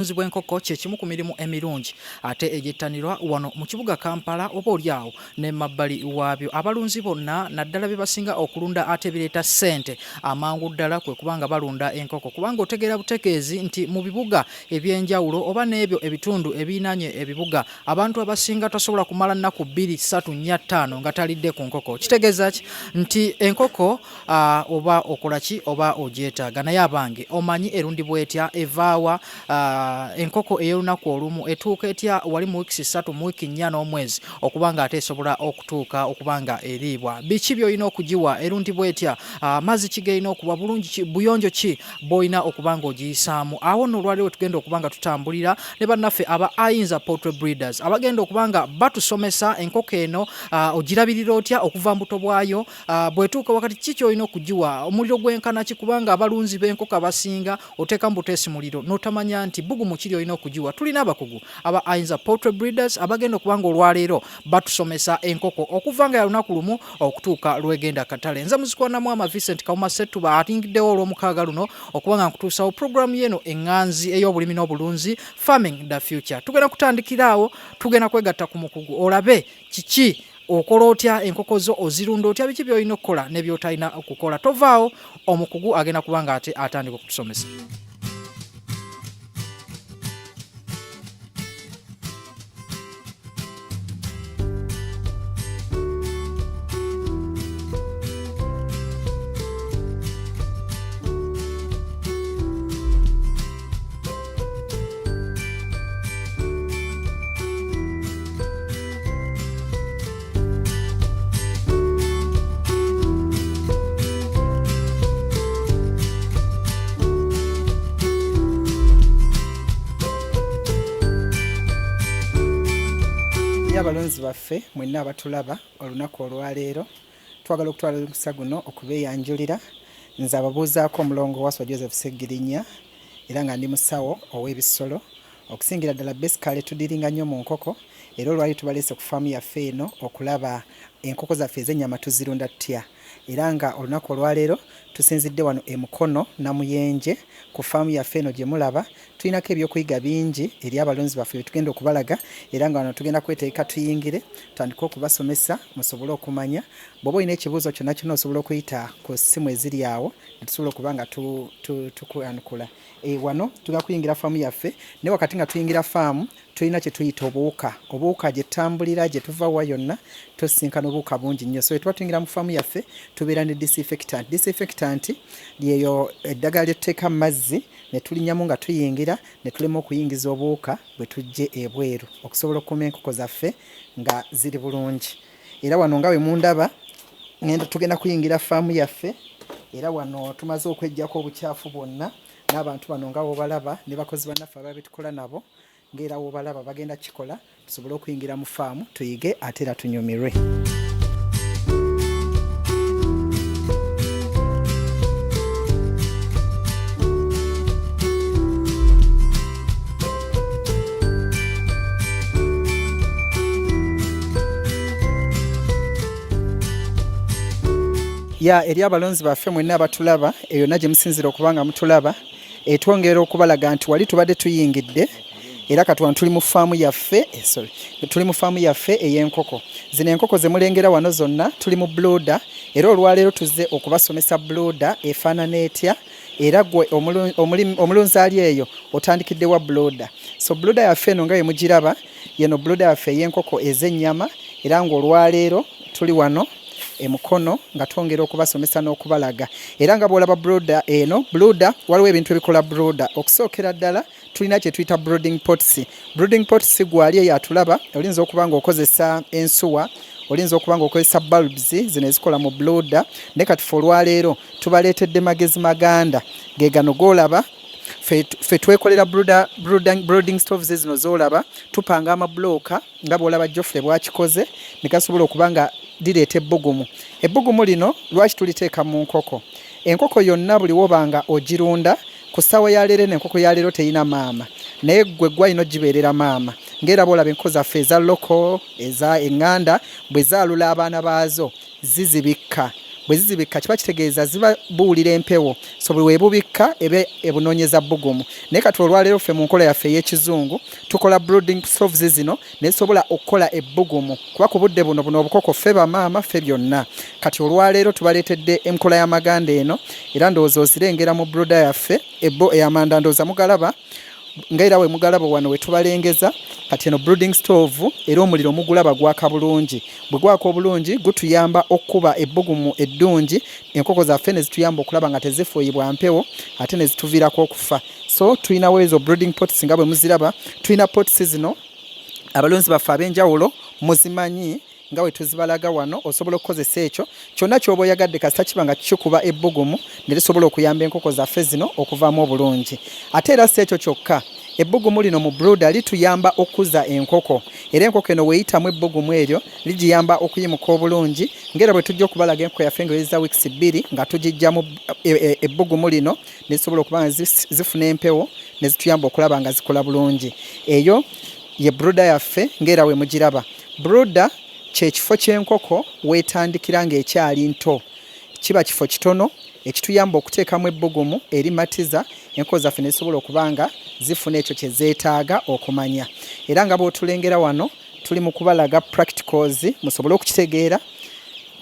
Nzibwe enkoko kye kimu ku mirimu emirungi ate egittanirwa wano mu kibuga Kampala oba olyawo ne mabbali waabyo. Abalunzi bonna naddala bye basinga okulunda ate bireeta ssente amangu ddala kwe kubanga balunda enkoko, kubanga otegeera butegeezi nti mu bibuga eby'enjawulo oba n'ebyo ebitundu ebirinaanye ebibuga abantu abasinga tasobola kumala nnaku 2, 3, 4, 5 nga talidde ku nkoko. Kitegeeza ki nti enkoko oba okola ki oba ogyetaaga. Naye abange omanyi erundibwa etya, evaawa enkoko ey'olunaku olumu etuuka etya wali mu wiiki 3 mu wiiki 4 n'omwezi okubanga ate esobola okutuuka okubanga eriibwa. Biki by'olina okugiwa, erundibwa etya, mazzi ki g'erina okuba, bulungi buyonjo ki bw'olina okubanga ogiyisaamu. Awo nno olwaliwo tugenda okubanga tutambulira ne bannaffe aba ayinza poultry breeders abagenda okubanga batusomesa enkoko eno ogirabirira otya okuva mbuto bwayo, bw'etuuka wakati ki ky'olina okugiwa, omuliro gwenkana ki, kubanga abalunzi b'enkoko abasinga oteeka mbuteesi muliro n'otamanya nti bugumu kiri olina okugiwa. Tulina abakugu aba ayinza poultry breeders abagenda okubanga olwaleero batusomesa enkoko okuva nga ya lunaku lumu okutuuka lwegenda katale. Nze muzikwannamu ama Vincent Kawuma Ssettuba atingiddewo olw'omukaaga luno okubanga nkutuusawo programu yeno eŋŋanzi ey'obulimi n'obulunzi, Farming the Future. Tugenda kutandikira awo, tugenda kwegatta ku mukugu olabe kiki okola otya enkoko zo, ozirunda otya, biki by'olina okukola ne by'otalina okukola. Tovaawo, omukugu agenda kubanga ate atandika okutusomesa. Abalonzi baffe mwenna abatulaba olunaku olwaleero twagala okutwala omukisa guno okubeeyanjulira. Nze ababuuzaako omulongo Waswa Joseph Seggirinya era nga ndi musawo ow'ebisolo okusingira ddala besikale tudiringa nnyo mu nkoko, era olwali tubaleese ku faamu yaffe eno okulaba enkoko zaffe ez'ennyama tuzirunda tutya. Era nga olunaku olwaleero tusinzidde wano e Mukono Namuyenje ku faamu yaffe eno gye mulaba. Tulinako ebyokuyiga bingi eri abalonzi baffe bye tugenda okubalaga, era nga wano tugenda kweteeka tuyingire tutandike okubasomesa musobole okumanya. Bw'oba olina ekibuuzo kyonna kyonna osobola okuyita ku ssimu eziri awo ne tusobola okuba nga tukuyanukula. Wano tugenda kuyingira faamu yaffe, ne wakati nga tuyingira faamu tulina kye tuyita obuwuka. Obuwuka gye tutambulira gye tuva wa yonna tosisinkana obuwuka bungi nnyo. So tuba tuyingira mu faamu yaffe tubeera ne disinfectant. Disinfectant lyeyo eddagala lye tuteeka mu mazzi ne tulinnyamu nga tuyingira ne tulema okuyingiza obuwuka bwe tujje ebweru okusobola okukuuma enkoko zaffe nga ziri bulungi. Era wano nga bwe mundaba tugenda kuyingira faamu yaffe, era wano tumaze okweggyako obukyafu bwonna n'abantu bano nga bw'obalaba ne bakozi bannaffe ababa tukola nabo ng'era bw'obalaba bagenda kikola tusobole okuyingira mu faamu tuyige ate era tunyumirwe. Eri abalonzi baffe mwenna abatulaba eyo na gye musinzira okubanga mutulaba, twongera okubalaga nti wali tubadde tuyingidde era kati wano tuli mu faamu yaffe ey'enkoko. Zino enkoko ze mulengera wano zonna tuli mu blooda, era olwaleero tuzze okubasomesa blooda efaanana etya, era gwe omulunzi ali eyo otandikidde wa blooda. So blooda yaffe eno nga ye mugiraba yeno blooda yaffe ey'enkoko ez'ennyama, era ng'olwaleero tuli wano e Mukono nga twongera okubasomesa n'okubalaga. Era nga bw'olaba blooda eno, blooda waliwo ebintu ebikola blooda. Okusookera ddala tulina kye tuyita brooding pots. Brooding pots gwali eyo atulaba, olinza okuba nga okozesa ensuwa, olinza okuba nga okozesa bulbs zino ezikola mu blooda. Ne kati ffe olwaleero tubaleetedde magezi maganda ge gano g'olaba. Ffe twekolera brooding stoves zino z'olaba, tupanga amabulooka nga bw'olaba Geoffrey bw'akikoze ne gasobola okuba nga lireeta ebbugumu. Ebbugumu lino lwaki tuliteeka mu nkoko? Enkoko yonna buli wobanga ogirunda ku ssaawa ya leero enkoko ya leero terina maama, naye gwe gwalina ogibeerera maama. Ng'era bw'olaba enkoko zaffe eza loko eza eŋŋanda bwe zaalula abaana baazo zizibikka. bwe zizibikka kiba kitegeeza ziba buwulira empewo so bwe bubikka ebe ebunoonyeza bbugumu naye kati olwaleero ffe mu nkola yaffe ey'ekizungu tukola brooding stoves zino nezisobola okukola ebbugumu kuba ku budde buno obukoko ffe bamaama ffe byonna kati olwaleero tubaleetedde enkola y'amaganda eno era ndowooza ozirengera mu broda yaffe ey'amanda ndowooza mugalaba nga era we mugalaba wano we tubalengeza kati eno brooding stove era omuliro mugulaba gwaka bulungi bwe gwaka obulungi gutuyamba okuba ebbugumu eddungi enkoko zaffe ne zituyamba okulaba nga tezifuuyibwa mpewo ate ne zituviirako okufa so tulinawo ezo brooding pots nga bwe muziraba tulina pots zino abalunzi baffe ab'enjawulo muzimanyi nga we tuzibalaga wano osobola okukozesa ekyo kyonna ky'oba oyagadde kasita kiba nga kikuba ebbugumu ne lisobola okuyamba enkoko zaffe zino okuvaamu obulungi ate era si ekyo kyokka ebbugumu lino mu brooder lituyamba okuza enkoko era enkoko eno weeyitamu ebbugumu eryo ligiyamba okuyimuka obulungi ng'era bwe tujja okubalaga enkoko yaffe ng'eweza wiikisi 2 nga tugijjamu ebbugumu lino ne zisobola okuba nga zifuna empewo ne zituyamba okulaba nga zikola bulungi eyo ye brooder yaffe ng'era we mugiraba brooder kyekifo ky'enkoko weetandikira ng'ekyali nto kiba kifo kitono ekituyamba okuteekamu ebbugumu erimatiza enkoko zaffe ne zisobola okuba nga zifuna ekyo kye zeetaaga okumanya era nga bw'otulengera wano tuli mu kubalaga practicals musobole okukitegeera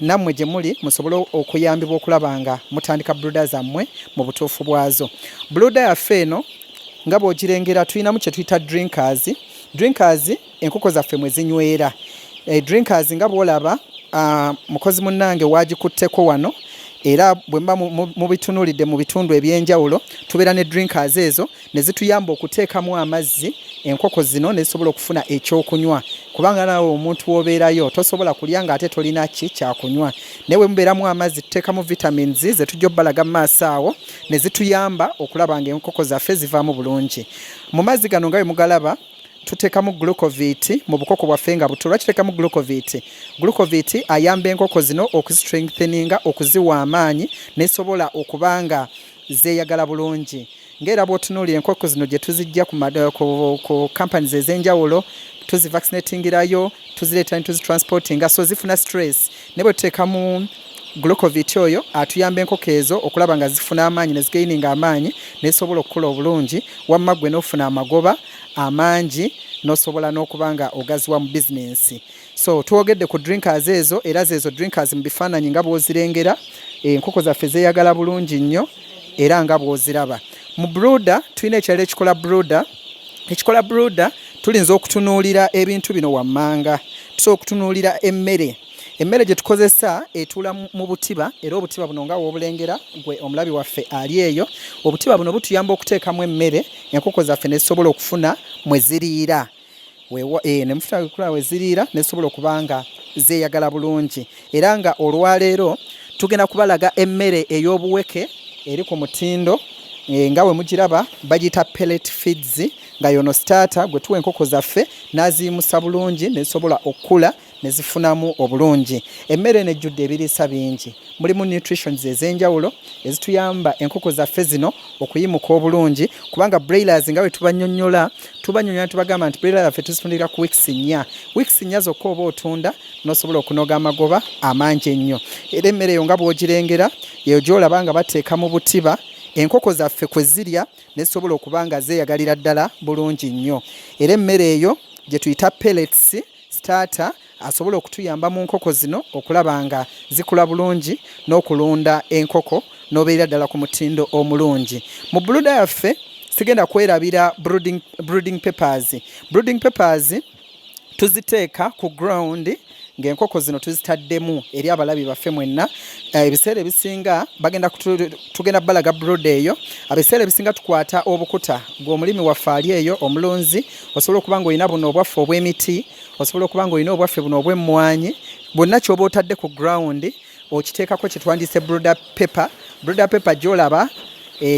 nammwe gye muli musobole okuyambibwa okulaba nga mutandika brooder zammwe mu butuufu bwazo brooder yaffe eno nga bw'ogirengera tulinamu kye tuyita drinkers enkoko zaffe mwe zinywera drinkers nga bw'olaba mukozi munnange wagikutteko wano era bwe mba mubitunulidde mu bitundu ebyenjawulo tubeera ne drinkers ezo ne zituyamba okuteekamu amazzi enkoko zino ne zisobola okufuna ekyokunywa kubanga nawe omuntu w'obeerayo tosobola kulya nga ate tolina ki kyakunywa naye bwe mubeeramu amazzi tuteekamu vitamins ze tujja obbalaga mu maaso awo ne zituyamba okulaba nga enkoko zaffe zivaamu bulungi mu mazzi gano nga bwe mugalaba tuteekamu glucovit mu bukoko bwaffe nga buto lwaki tuteekamu glucovit ayamba enkoko zino okustrengtheninga okuziwa amaanyi nesobola okuba nga zeeyagala bulungi ng'era bw'otunuulira enkoko zino gye tuzijja ku companies ez'enjawulo tuzivaccinatingirayo tuzireeta ne tuzitransportinga so zifuna stress ne bwe tuteekamu glucovit oyo atuyamba enkoko ezo okulaba nga zifuna amaanyi ne zigaininga amaanyi nesobola okukola obulungi wamma gwe n'ofuna amagoba amangi nosobola n'okuba nga ogaziwa mu bizinensi so twogedde ku drinkers ezo era zezo drinkers mu bifaananyi nga bw'ozirengera enkoko zaffe zeeyagala bulungi nnyo era nga bw'oziraba mu brooder tulina ekirala ekikola brooder tulinza okutunuulira ebintu bino wammanga tusobola okutunuulira emmere gye tukozesa etuula mu butiba era obutiba buno nga w'obulengera gwe omulabi waffe ali eyo obutiba buno butuyamba okuteekamu emmere enkoko zaffe ne zisobola okufuna mwe ziriira ne mufuna okula we ziriira ne zisobola okuba nga zeeyagala bulungi era nga olwaleero tugenda kubalaga emmere ey'obuweke eri ku mutindo nga we mugiraba bagiyita pellet feeds nga yono starter gwe tuwa enkoko zaffe n'aziyimusa bulungi ne zisobola okukula ne zifunamu obulungi emmere eno ejjudde ebiriisa bingi mulimu nutritions ez'enjawulo ezituyamba enkoko zaffe zino okuyimuka obulungi kubanga broilers nga bwe tubanyonnyola tubagamba nti broiler yaffe tuzitundira ku weeks 4 zokka oba otunda n'osobola okunoga amagoba amangi ennyo era emmere eyo nga bw'ogirengera eyo gy'olaba nga bateeka mu butiba enkoko zaffe kwe zirya ne zisobola okuba nga zeeyagalira ddala bulungi nnyo era emmere eyo gye tuyita pellets starter asobola okutuyamba mu nkoko zino okulaba nga zikula bulungi n'okulunda enkoko n'obeera ddala ku mutindo omulungi mu brooder yaffe sigenda kwerabira brooding peppers tuziteeka ku ground ng'enkoko zino tuzitaddemu eri abalabi baffe mwenna ebiseera ebisinga tugenda balaga brooder eyo ebiseera ebisinga tukwata obukuta ng'omulimi waffe ali eyo omulunzi osobola okuba nga olina buno obwaffe obw'emiti osobola okuba nga olina obwaffe buno obw'emmwanyi bwonna ky'oba otadde ku ground okiteekako kye twandise brooder pepper gy'olaba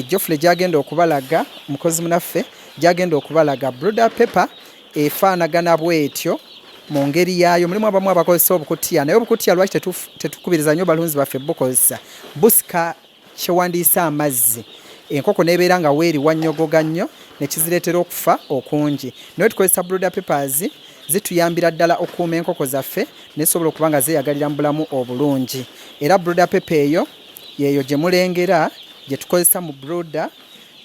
Geoffrey gy'agenda okubalaga mukozi munaffe gy'agenda okubalaga brooder pepper efaanagana bw'etyo mu ngeri yaayo mulimu abamu abakozesa obukutiya naye obukutiya lwaki tetukubiriza nnyo balunzi baffe bukozesa busika kyewandiisa amazzi enkoko nebeera nga weeri wannyogoga nnyo ne kizireetera okufa okungi naye tukozesa brooder peppers zituyambira ddala okuuma enkoko zaffe nesobola okuba nga zeeyagalira mu bulamu obulungi. Era brooder pepper yeeyo gye mulengera gye tukozesa mu brooder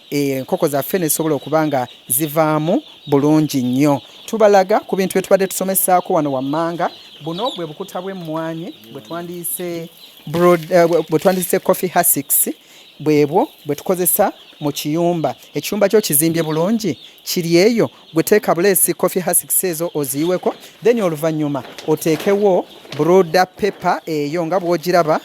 enkoko zaffe nesobola okuba nga zivaamu bulungi nnyo. Tubalaga ku bintu bye tubadde tusomesaako wano wammanga. Buno bwe bukuta bw'emmwanyi bwe twandiise coffee hussicks bwebwo bwe tukozesa mu kiyumba. Ekiyumba kyo kizimbye bulungi kiri eyo gwe teeka buleesi coffee hussicks ezo oziyiweko, then oluvannyuma oteekewo brooder pepper eyo nga bw'ogiraba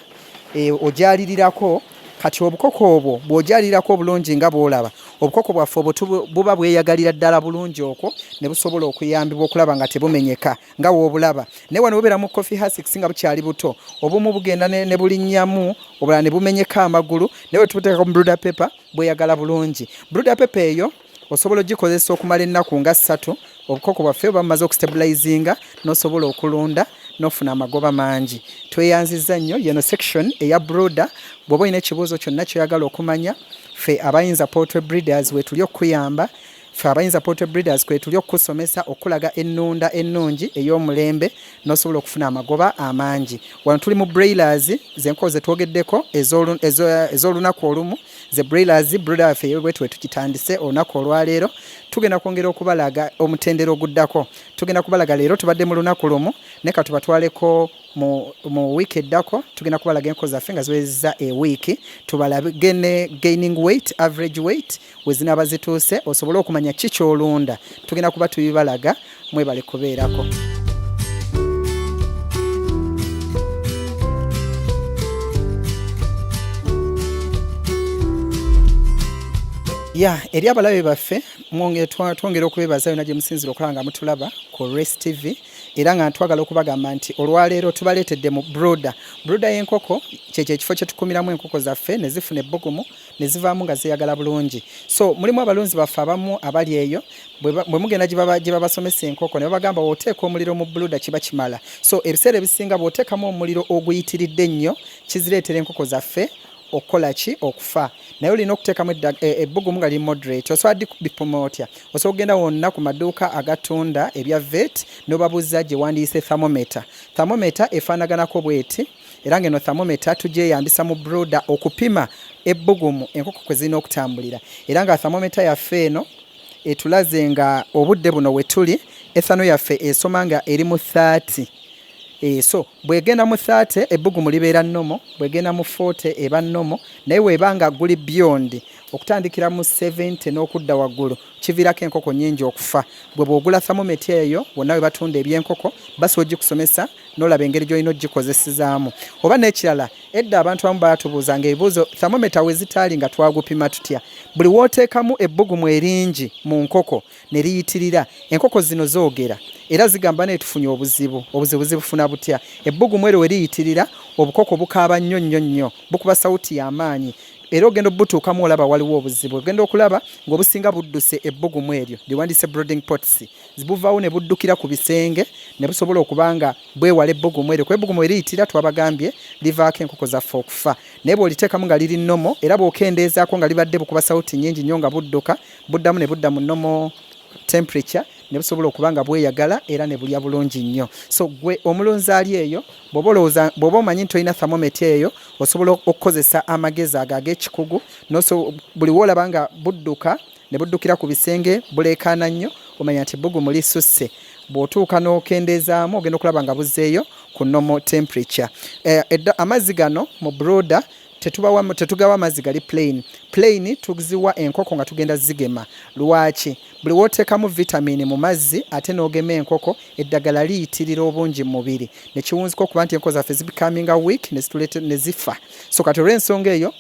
ogyalirirako. Kati obukoko obwo bw'ogyalirirako bulungi nga bw'olaba, obukoko bwaffe obwo buba bweyagalira ddala bulungi okwo ne busobola okuyambibwa okulaba nga tebumenyeka nga w'obulaba. Naye wano bubeera mu coffee hussicks nga bukyali buto, obumu bugenda ne bulinnyamu, obulala ne bumenyeka amagulu, naye tubuteeka mu brooder pepper bweyagala bulungi. Brooder pepper eyo osobola ogikozesa okumala ennaku nga 3 obukoko bwaffe buba bumaze okustabilizinga n'osobola okulunda n'ofuna amagoba mangi. Tweyanzizza nnyo yeno section eya brooder. Bw'oba olina ekibuuzo kyonna kyoyagala okumanya, ffe abayinza poultry breeders wetuli okukuyamba, ffe abayinza poultry breeders kwetuli okukusomesa okulaga ennunda ennungi ey'omulembe n'osobola okufuna amagoba amangi. Wano tuli mu broilers z'enkoko ze twogeddeko ez'olunaku olumu. Ze broilers brooder yaffe bwe tukitandise olunaku olwaleero. Tugenda kwongera okubalaga omutendero oguddako. Tugenda kubalaga leero tubadde mu lunaku lumu, ne ka tubatwaleko mu week eddako tugenda kubalaga enkoko zaffe nga ziwezezza ewiiki, tubalage ne gaining weight, average weight wezinaaba zituuse osobole okumanya ki ky'olunda. Tugenda kuba tubibalaga, mwebale kubeerako. Eri abalabe baffe twongera okubebaza yonna gye musinzira okulaba nga mutulaba ku Race TV, era nga twagala okubagamba nti olwaleero tubaleetedde mu brooder. Brooder y'enkoko kyekyo ekifo kye tukumiramu enkoko zaffe ne zifuna ebbugumu ne zivaamu nga zeeyagala bulungi. So mulimu abalunzi baffe abamu abali eyo bwe mugenda gye babasomesa enkoko ne babagamba bw'oteeka omuliro mu brooder kiba kimala. So ebiseera ebisinga bw'oteekamu omuliro oguyitiridde ennyo kizireetera enkoko zaffe okukola ki? Okufa. Naye olina okuteekamu ebbugumu nga liri moderate. Osobola bipimo otya? Osobola okugenda wonna ku maduuka agatunda ebya vet n'obabuuza gye wandiise thermometer. Thermometer efaanaganako bweti, era ng'eno thermometer tugyeyambisa mu brooder okupima ebbugumu enkoko kwe zirina okutambulira. Era nga thermometer yaffe eno etulaze nga obudde buno we tuli, ethano yaffe esoma nga eri mu 30. So bwegenda mu 30 ebbugumu libeera nnomo, bwegenda mu 40 eba nnomo, naye webanga guli beyond okutandikira mu 70 n'okudda waggulu kiviirako enkoko nnyingi okufa. Bwe bw'ogula thermometer eyo wonna we batunda eby'enkoko basobola ogikusomesa n'olaba engeri gy'olina ogikozesezaamu. Oba n'ekirala, edda abantu abamu baatubuuzanga ebibuuzo, thermometer we zitaali nga twagupima tutya? Buli w'oteekamu ebbugumu eringi mu nkoko ne liyitirira, enkoko zino zoogera era zigamba naye tufunye obuzibu zibufuna butya? Ebbugumu eryo we liyitirira obukoko bukaaba nnyo nnyo nnyo, bukuba sawuti y'amaanyi, era ogenda obutuukamu olaba waliwo obuzibu. Ogenda okulaba ng'obusinga budduse ebbugumu eryo liwandiise brooding pots, zibuvaawo ne buddukira ku bisenge ne busobola okuba nga bwewala ebbugumu eryo. Kuba ebbugumu eriyitira twabagambye livaako enkoko zaffe okufa. Naye bw'oliteekamu nga liri nnomo era bw'okendeezaako nga libadde bukuba sawuti nnyingi nnyo nga budduka, buddamu ne budda mu nnomo temperature ne busobola okuba nga bweyagala era ne bulya bulungi nnyo. So gwe omulunzi ali eyo bw'oba omanyi nti olina thermometer eyo osobola okukozesa amagezi ago ag'ekikugu, buli woolaba nga budduka ne buddukira ku bisenge buleekaana nnyo omanya nti ebbugumu lisusse. Bw'otuuka n'okendeezaamu ogenda okulaba nga buzzeeyo ku normal temperature. Amazzi gano mu brooder tetugawa amazzi gali plain tuziwa enkoko nga tugenda zigema. Lwaki? Buli wooteekamu vitamini mu mazzi ate n'ogema enkoko, eddagala liyitirira obungi mu mubiri ne kiwunzika okuba nti enkoko zaffe zibecoming weak ne zifa. So kati olw'ensonga eyo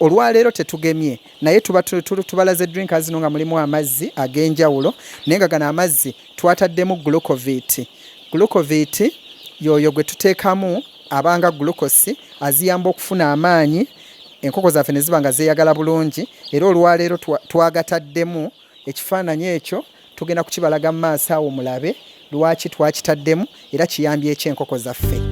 olwaleero tetugemye, naye tubalaze drinkers zino nga mulimu amazzi ag'enjawulo, naye nga gano amazzi twataddemu glucovate. Glucovate yoyo gwe tuteekamu abanga glucose aziyamba okufuna amaanyi enkoko zaffe ne ziba nga zeeyagala bulungi. Era olwaleero twagataddemu ekifaananyi ekyo tugenda kukibalaga mu maaso awo mulabe lwaki twakitaddemu era kiyambye eki enkoko zaffe.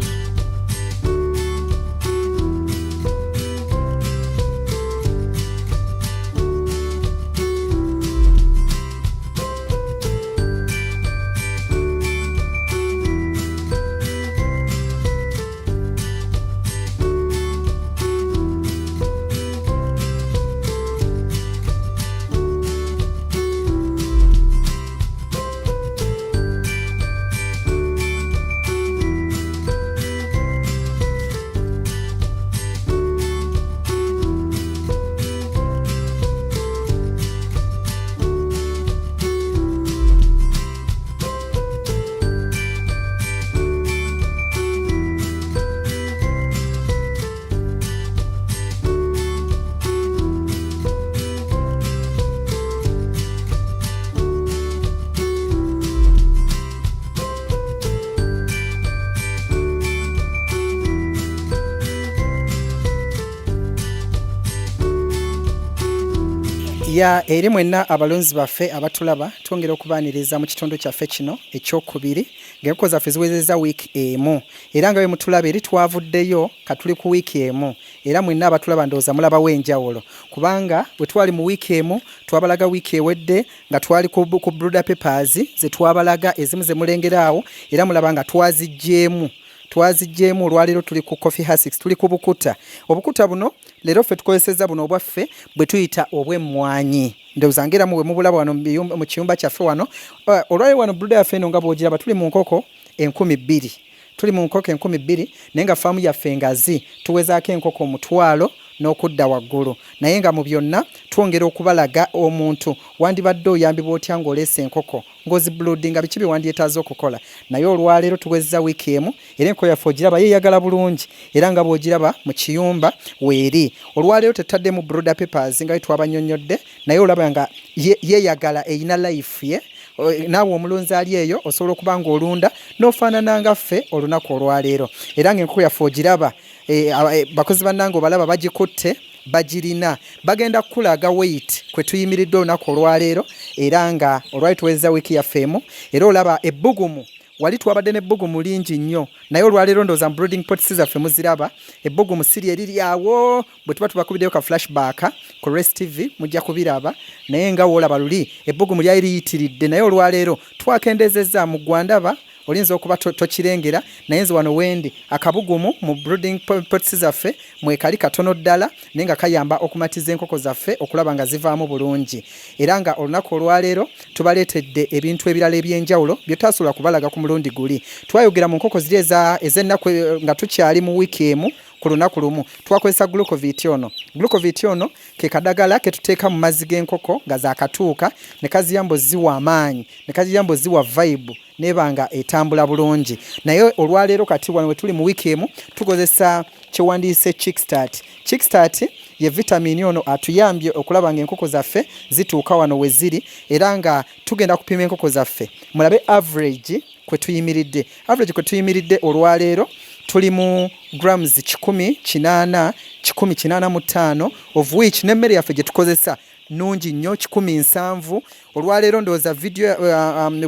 ya eri mwenna abalunzi baffe abatulaba twongera okubaaniriza mu kitundu kyaffe kino ekyokubiri ng'enkoko zaffe ziwezezza wiiki emu era nga bwe mutulaba eri twavuddeyo katuli ku wiiki emu era mwenna abatulaba ndowooza mulabawo enjawulo kubanga bwe twali mu wiiki emu twabalaga wiiki ewedde nga twali ku brooder papers ze twabalaga ezimu ze mulengeraawo era mulaba nga twaziggyeemu olwaleero tuli ku coffee husks tuli ku bukuta obukuta buno leero ffe tukozesezza buno obwaffe bwe tuyita obw'emmwanyi ndowooza ngeramu bwe mubulaba wano mu kiyumba kyaffe wano olwaleero wano brooder yaffe eno nga bw'ogiraba tuli mu nkoko 2,000 tuli mu nkoko 2,000 naye nga faamu yaffe ngazi tuwezaako enkoko 1,000 n'okudda waggulu naye nga mu byonna twongera okubalaga omuntu wandibadde oyambibwa otya ng'oleese enkoko ng'ozibuludinga biki bye wandyetaaze okukola naye olwaleero tuwezezza wiiki emu era enkoko yaffe ogiraba yeeyagala bulungi era nga bw'ogiraba mu kiyumba weeri olwaleero tetaddemu brooder papers nga bwe twabannyonnyodde naye olaba nga yeeyagala eyina life ye naawe omulunzi ali eyo osobola okuba ng'olunda n'ofaanana nga ffe olunaku olwaleero era ng'enkoko yaffe ogiraba bakozi bannange obalaba bagikutte bagirina bagenda kukulaga weight kwe tuyimiridde olunaku olwaleero era nga olwali tuwezezza wiiki yaffe emu era olaba ebbugumu wali twabadde n'ebbugumu lingi nnyo naye olwaleero ndowooza mu brooding pots zaffe muziraba ebbugumu siri eriri awo bwe tuba tubakubiddeyo ka flashback ku Rest TV mujja kubiraba naye nga woolaba luli ebbugumu lyali liyitiridde naye olwaleero twakendezezza mu Gwandaba olinza okuba tokirengera naye nze wano wendi akabugumu mu brooding pots zaffe mwekali katono ddala naye nga kayamba okumatiza enkoko zaffe okulaba nga zivaamu bulungi era nga olunaku olwaleero tubaleetedde ebintu ebirala ebyenjawulo bye tutasobola kubalaga ku mulundi guli twayogera mu nkoko ziri ez'ennaku nga tukyali mu wiiki emu ku lunaku lumu twakozesa glucovit ono ke kadagala ke tuteeka mu mazzi g'enkoko nga zaakatuuka ne kaziyamba ziwa amaanyi ne kaziyamba ziwa vibe nebanga etambula bulungi naye olwaleero kati wano we tuli mu wiiki emu tukozesa kyewandiise Chickstart ye vitamini ono atuyambye okulaba nga enkoko zaffe zituuka wano we ziri era nga tugenda kupima enkoko zaffe mulabe average kwe tuyimiridde olwaleero tuli mu grams 185 of which n'emmere yaffe gye tukozesa nungi nnyo 17 olwaleero ndowooza video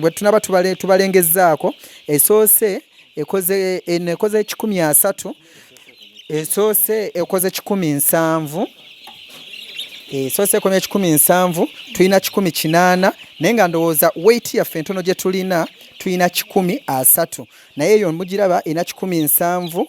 bwe tunaba tubalengezaako esoose ekoze 13 esoose ekoze 17 esoose ekoze 17 tulina 18 naye nga ndowooza weight yaffe entono gye tulina 13 naye eyo mugiraba ena 17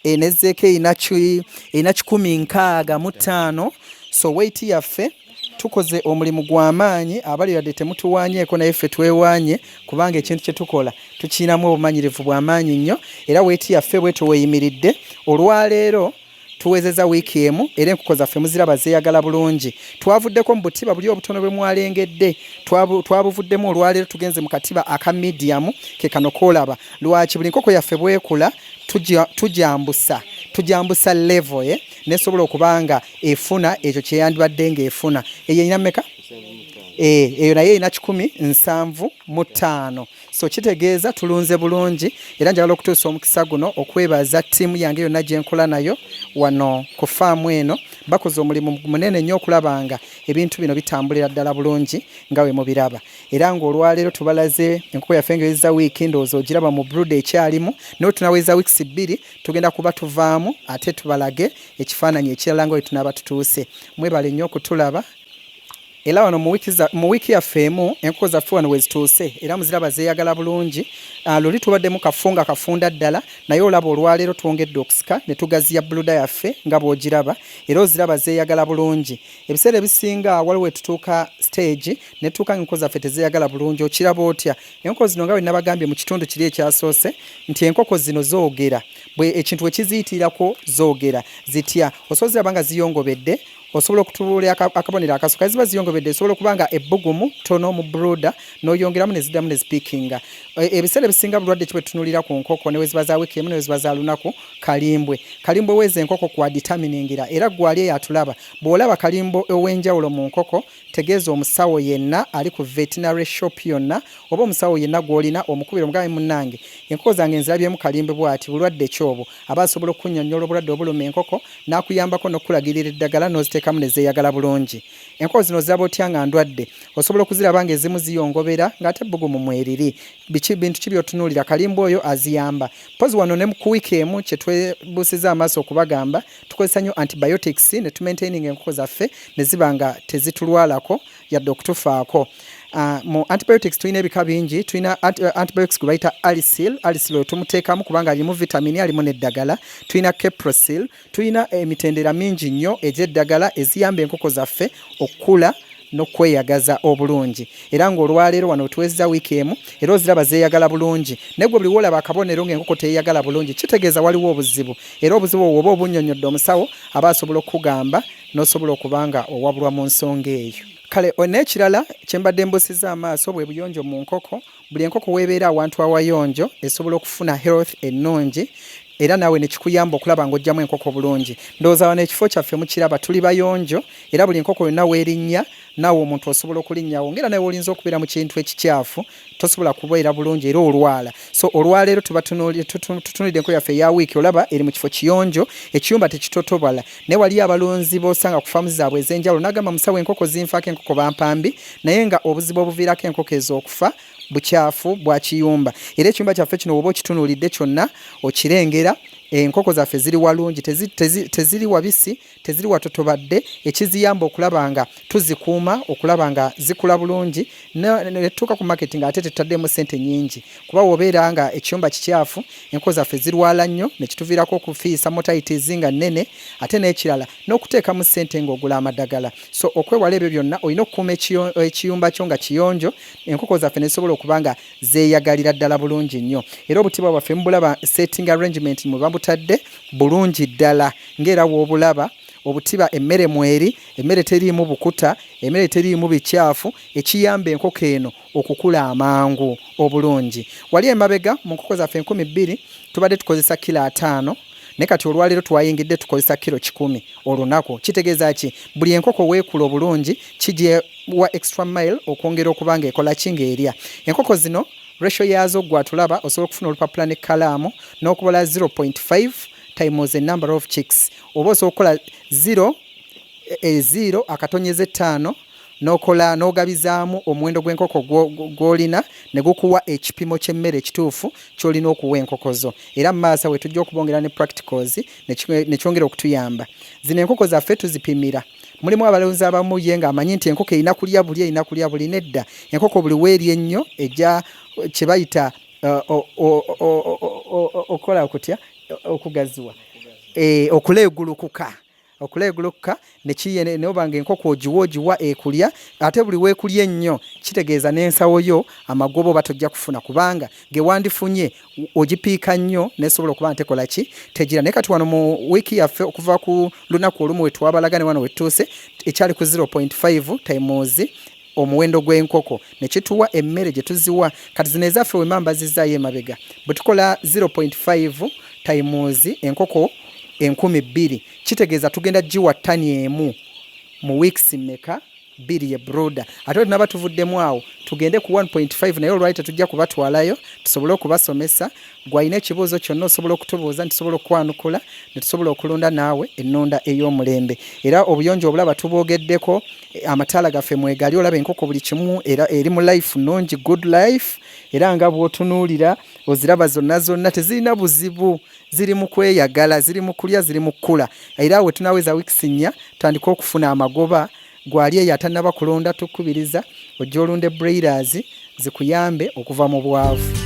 enezeeko ena 65 so weight yaffe tukoze omulimu gw'amaanyi abali yadde temutuwaanyeeko naye ffe twewaanye kubanga ekintu kye tukola tukinamu obumanyirivu bw'amaanyi nnyo era weeti yaffe bwe tuweyimiridde olwaleero tuwezeza wiiki emu era enkoko zaffe muziraba zeeyagala bulungi twavuddeko mu butiba buli obutono bwe mwalengedde twabuvuddemu olwaleero tugenze mu katiba aka medium ke kano koolaba lwaki buli nkoko yaffe bwekula tujambusa level nesobola okubanga efuna ekyo kyeyandibadde ng'efuna eyo erina mmeka eyo naye erina 17 so kitegeeza tulunze bulungi era njagala okutuusa omukisa guno okwebaza ttiimu yange yonna gye nkola nayo wano ku faamu eno bakoze omulimu munene nnyo okulaba nga ebintu bino bitambulira ddala bulungi nga we mubiraba era ng'olwaleero tubalaze enkoko yaffe ng'eweza wiiki ndowooza ogiraba mu brooder ekyalimu naye tunaweza wiikisi 2 tugenda kuba tuvaamu ate tubalage ekifaananyi ekirala nga we tunaaba tutuuse mwebale nnyo okutulaba era wano mu wiiki yaffe emu enkoko zaffe wano wezituuse era muziraba zeeyagala bulungi luli tubaddemu kafunga kafunda ddala naye olaba olwaleero twongedde okusika ne tugaziya brooder yaffe nga bw'ogiraba era oziraba zeeyagala bulungi ebiseera ebisinga waliwo wetutuuka stage ne tutuuka nga enkoko zaffe tezeeyagala bulungi okiraba otya enkoko zino nga bwe nabagambye mu kitundu kiri ekyasoose nti enkoko zino zoogera ekintu we kiziyitirako zoogera zitya osobola ziraba nga ziyongobedde osobola okutubuulira akabonero akasooka ziba ziyongobedde osobola okuba nga ebbugumu tono mu brooder n'oyongeramu ne ziddamu ne zipiikinga ebiseera ebisinga bulwadde kibwe tutunulira ku nkoko ne we ziba za wiiki emu ne we ziba za lunaku kalimbwe weeza enkoko kwa determiningira era gwali eyo atulaba bw'olaba kalimbo ow'enjawulo mu nkoko tegeeza omusawo yenna ali ku veterinary shop yonna oba omusawo yenna gw'olina omukubira omugambi munnange enkoko zange nzirabyemu kalimbe bw'ati bulwadde kyobwo aba asobola okunnyonnyola obulwadde obuluma enkoko n'akuyambako n'okulagirira eddagala n'oziteekamu ne zeeyagala bulungi. Enkoko zino ziraba otya nga ndwadde, osobola okuziraba ng'ezimu ziyongobera ng'ate bbugumu mweriri. Bintu ki by'otunuulira? Kalimba oyo aziyamba. Mpozi wano ne ku wiiki emu kye twebuusiza amaaso okubagamba, tukozesa nnyo antibiotics ne tumaintaininga enkoko zaffe ne ziba nga tezitulwalako yadde okutufaako. Mu antibiotics tulina ebika bingi. Tulina antibiotics gwe bayita alisil oyo tumuteekamu kubanga alimu vitamini, alimu n'eddagala. Tulina keprosil, tulina emitendera mingi nnyo egy'eddagala eziyamba enkoko zaffe okukula n'okweyagaza obulungi. Era ng'olwaleero wano tuwezezza wiiki emu era oziraba zeeyagala bulungi. Naye gwe buli wolaba akabonero ng'enkoko teeyagala bulungi kitegeeza waliwo obuzibu. Era obuzibu obwo oba obunnyonnyodde omusawo aba asobola okukugamba n'osobola okuba nga owabulwa mu nsonga eyo. Kale n'ekirala kye mbadde mbuusizza amaaso bwe buyonjo mu nkoko. Buli enkoko weebeera awantu awayonjo esobola okufuna health ennungi era naawe ne kikuyamba okulaba ng'ojjamu enkoko bulungi. Ndowooza wano ekifo kyaffe mukiraba tuli bayonjo era buli enkoko yonna weerinnya naawe omuntu osobola okulinnyawo ng'era nawe olinza okubeera mu kintu ekikyafu tosobola kubeera bulungi era olwala. So olwaleero tutunulidde enkoko yaffe eya wiiki olaba eri mu kifo kiyonjo, ekiyumba tekitotobala. Naye waliyo abalunzi b'osanga ku faamu zaabwe ez'enjawulo n'agamba musawo enkoko zinfaako, enkoko bampambi, naye nga obuzibu obuviirako enkoko ezo okufa bukyafu bwa kiyumba. Era ekiyumba kyaffe kino bw'oba okitunuulidde kyonna okirengera enkoko zaffe ziri walungi, teziri wabisi, teziri watotobadde, ekiziyamba okulaba nga tuzikuuma, okulaba nga zikula bulungi ne tutuuka ku market ng'ate tutaddemu ssente nnyingi. Kuba wobeera nga ekiyumba kikyafu enkoko zaffe zirwala nnyo ne kituviirako okufiisa mortalities nga nnene, ate n'ekirala n'okuteekamu ssente ng'ogula amadagala. So okwewala ebyo byonna olina okukuuma ekiyumba kyo nga kiyonjo, enkoko zaffe ne zisobola okuba nga zeeyagalira ddala bulungi nnyo. Era obutiba bwaffe mubulaba setting arrangement mu butadde bulungi ddala ng'era w'obulaba obutiba emmere mweri, emmere teriimu bukuta, emmere teriimu bikyafu, ekiyamba enkoko eno okukula amangu obulungi. Wali emabega mu nkoko zaffe 2,000 tubadde tukozesa kilo 5, ne kati olwaleero twayingidde tukozesa kilo 100 olunaku. Kitegeeza ki? Buli enkoko weekula obulungi kijewa extra mile okwongera okuba nga ekola ki ng'erya. Enkoko zino ratio yazo gwatulaba osobola okufuna olupapula ne kalaamu n'okubola 0.5 times the number of chicks. Oba osobola okukola 0 akatonyeze 5 n'okola n'ogabizaamu omuwendo gw'enkoko gw'olina ne gukuwa ekipimo ky'emmere ekituufu ky'olina okuwa enkoko zo. Era mu maaso we tujja okubongera ne practicals ne kyongera okutuyamba. Zino enkoko zaffe tuzipimira. Mulimu abalunzi abamu ye ng'amanyi nti enkoko erina kulya buli, erina kulya buli. Nedda, enkoko buli weeri ennyo ejja kye bayita okola okutya okugaziwa, okuleegulukuka ne obanga enkoko ogiwa ekulya, ate buli weekulya ennyo kitegeeza n'ensawo yo amagoba oba tojja kufuna kubanga gewandifunye ogipiika nnyo nesobola okuba ntekola ki tegira. Naye kati wano mu wiiki yaffe okuva ku lunaku olumu we twabalagane wano we tutuuse ekyali ku 0.5 times omuwendo gw'enkoko ne kituwa emmere gye tuziwa. Kati zino ezaffe wemamba zizzaayo emabega bwe tukola 0.5 times enkoko 2,000 kitegeeza tugenda giwa ttani emu mu weeks mmeka 2 ye broda. Ate tunaba tuvuddemu awo tugende ku 1.5 naye olwali tetujja kubatwalayo tusobole okubasomesa. Gwalina ekibuuzo kyonna osobola okutubuuza nti tusobola okwanukula ne tusobola okulonda naawe ennonda ey'omulembe. Era obuyonjo obulaba tubwogeddeko, amataala gaffe mwegali olaba enkoko buli kimu era eri mu life nnungi, good life. Era nga bw'otunuulira oziraba zonna tezirina buzibu, ziri mu kweyagala, ziri mu kulya, ziri mu kkula. Era we tunaweza weeks 4 tandika okufuna amagoba. Gwali eyo atannaba kulonda tukubiriza ojja olunde breeders zikuyambe okuva mu bwavu.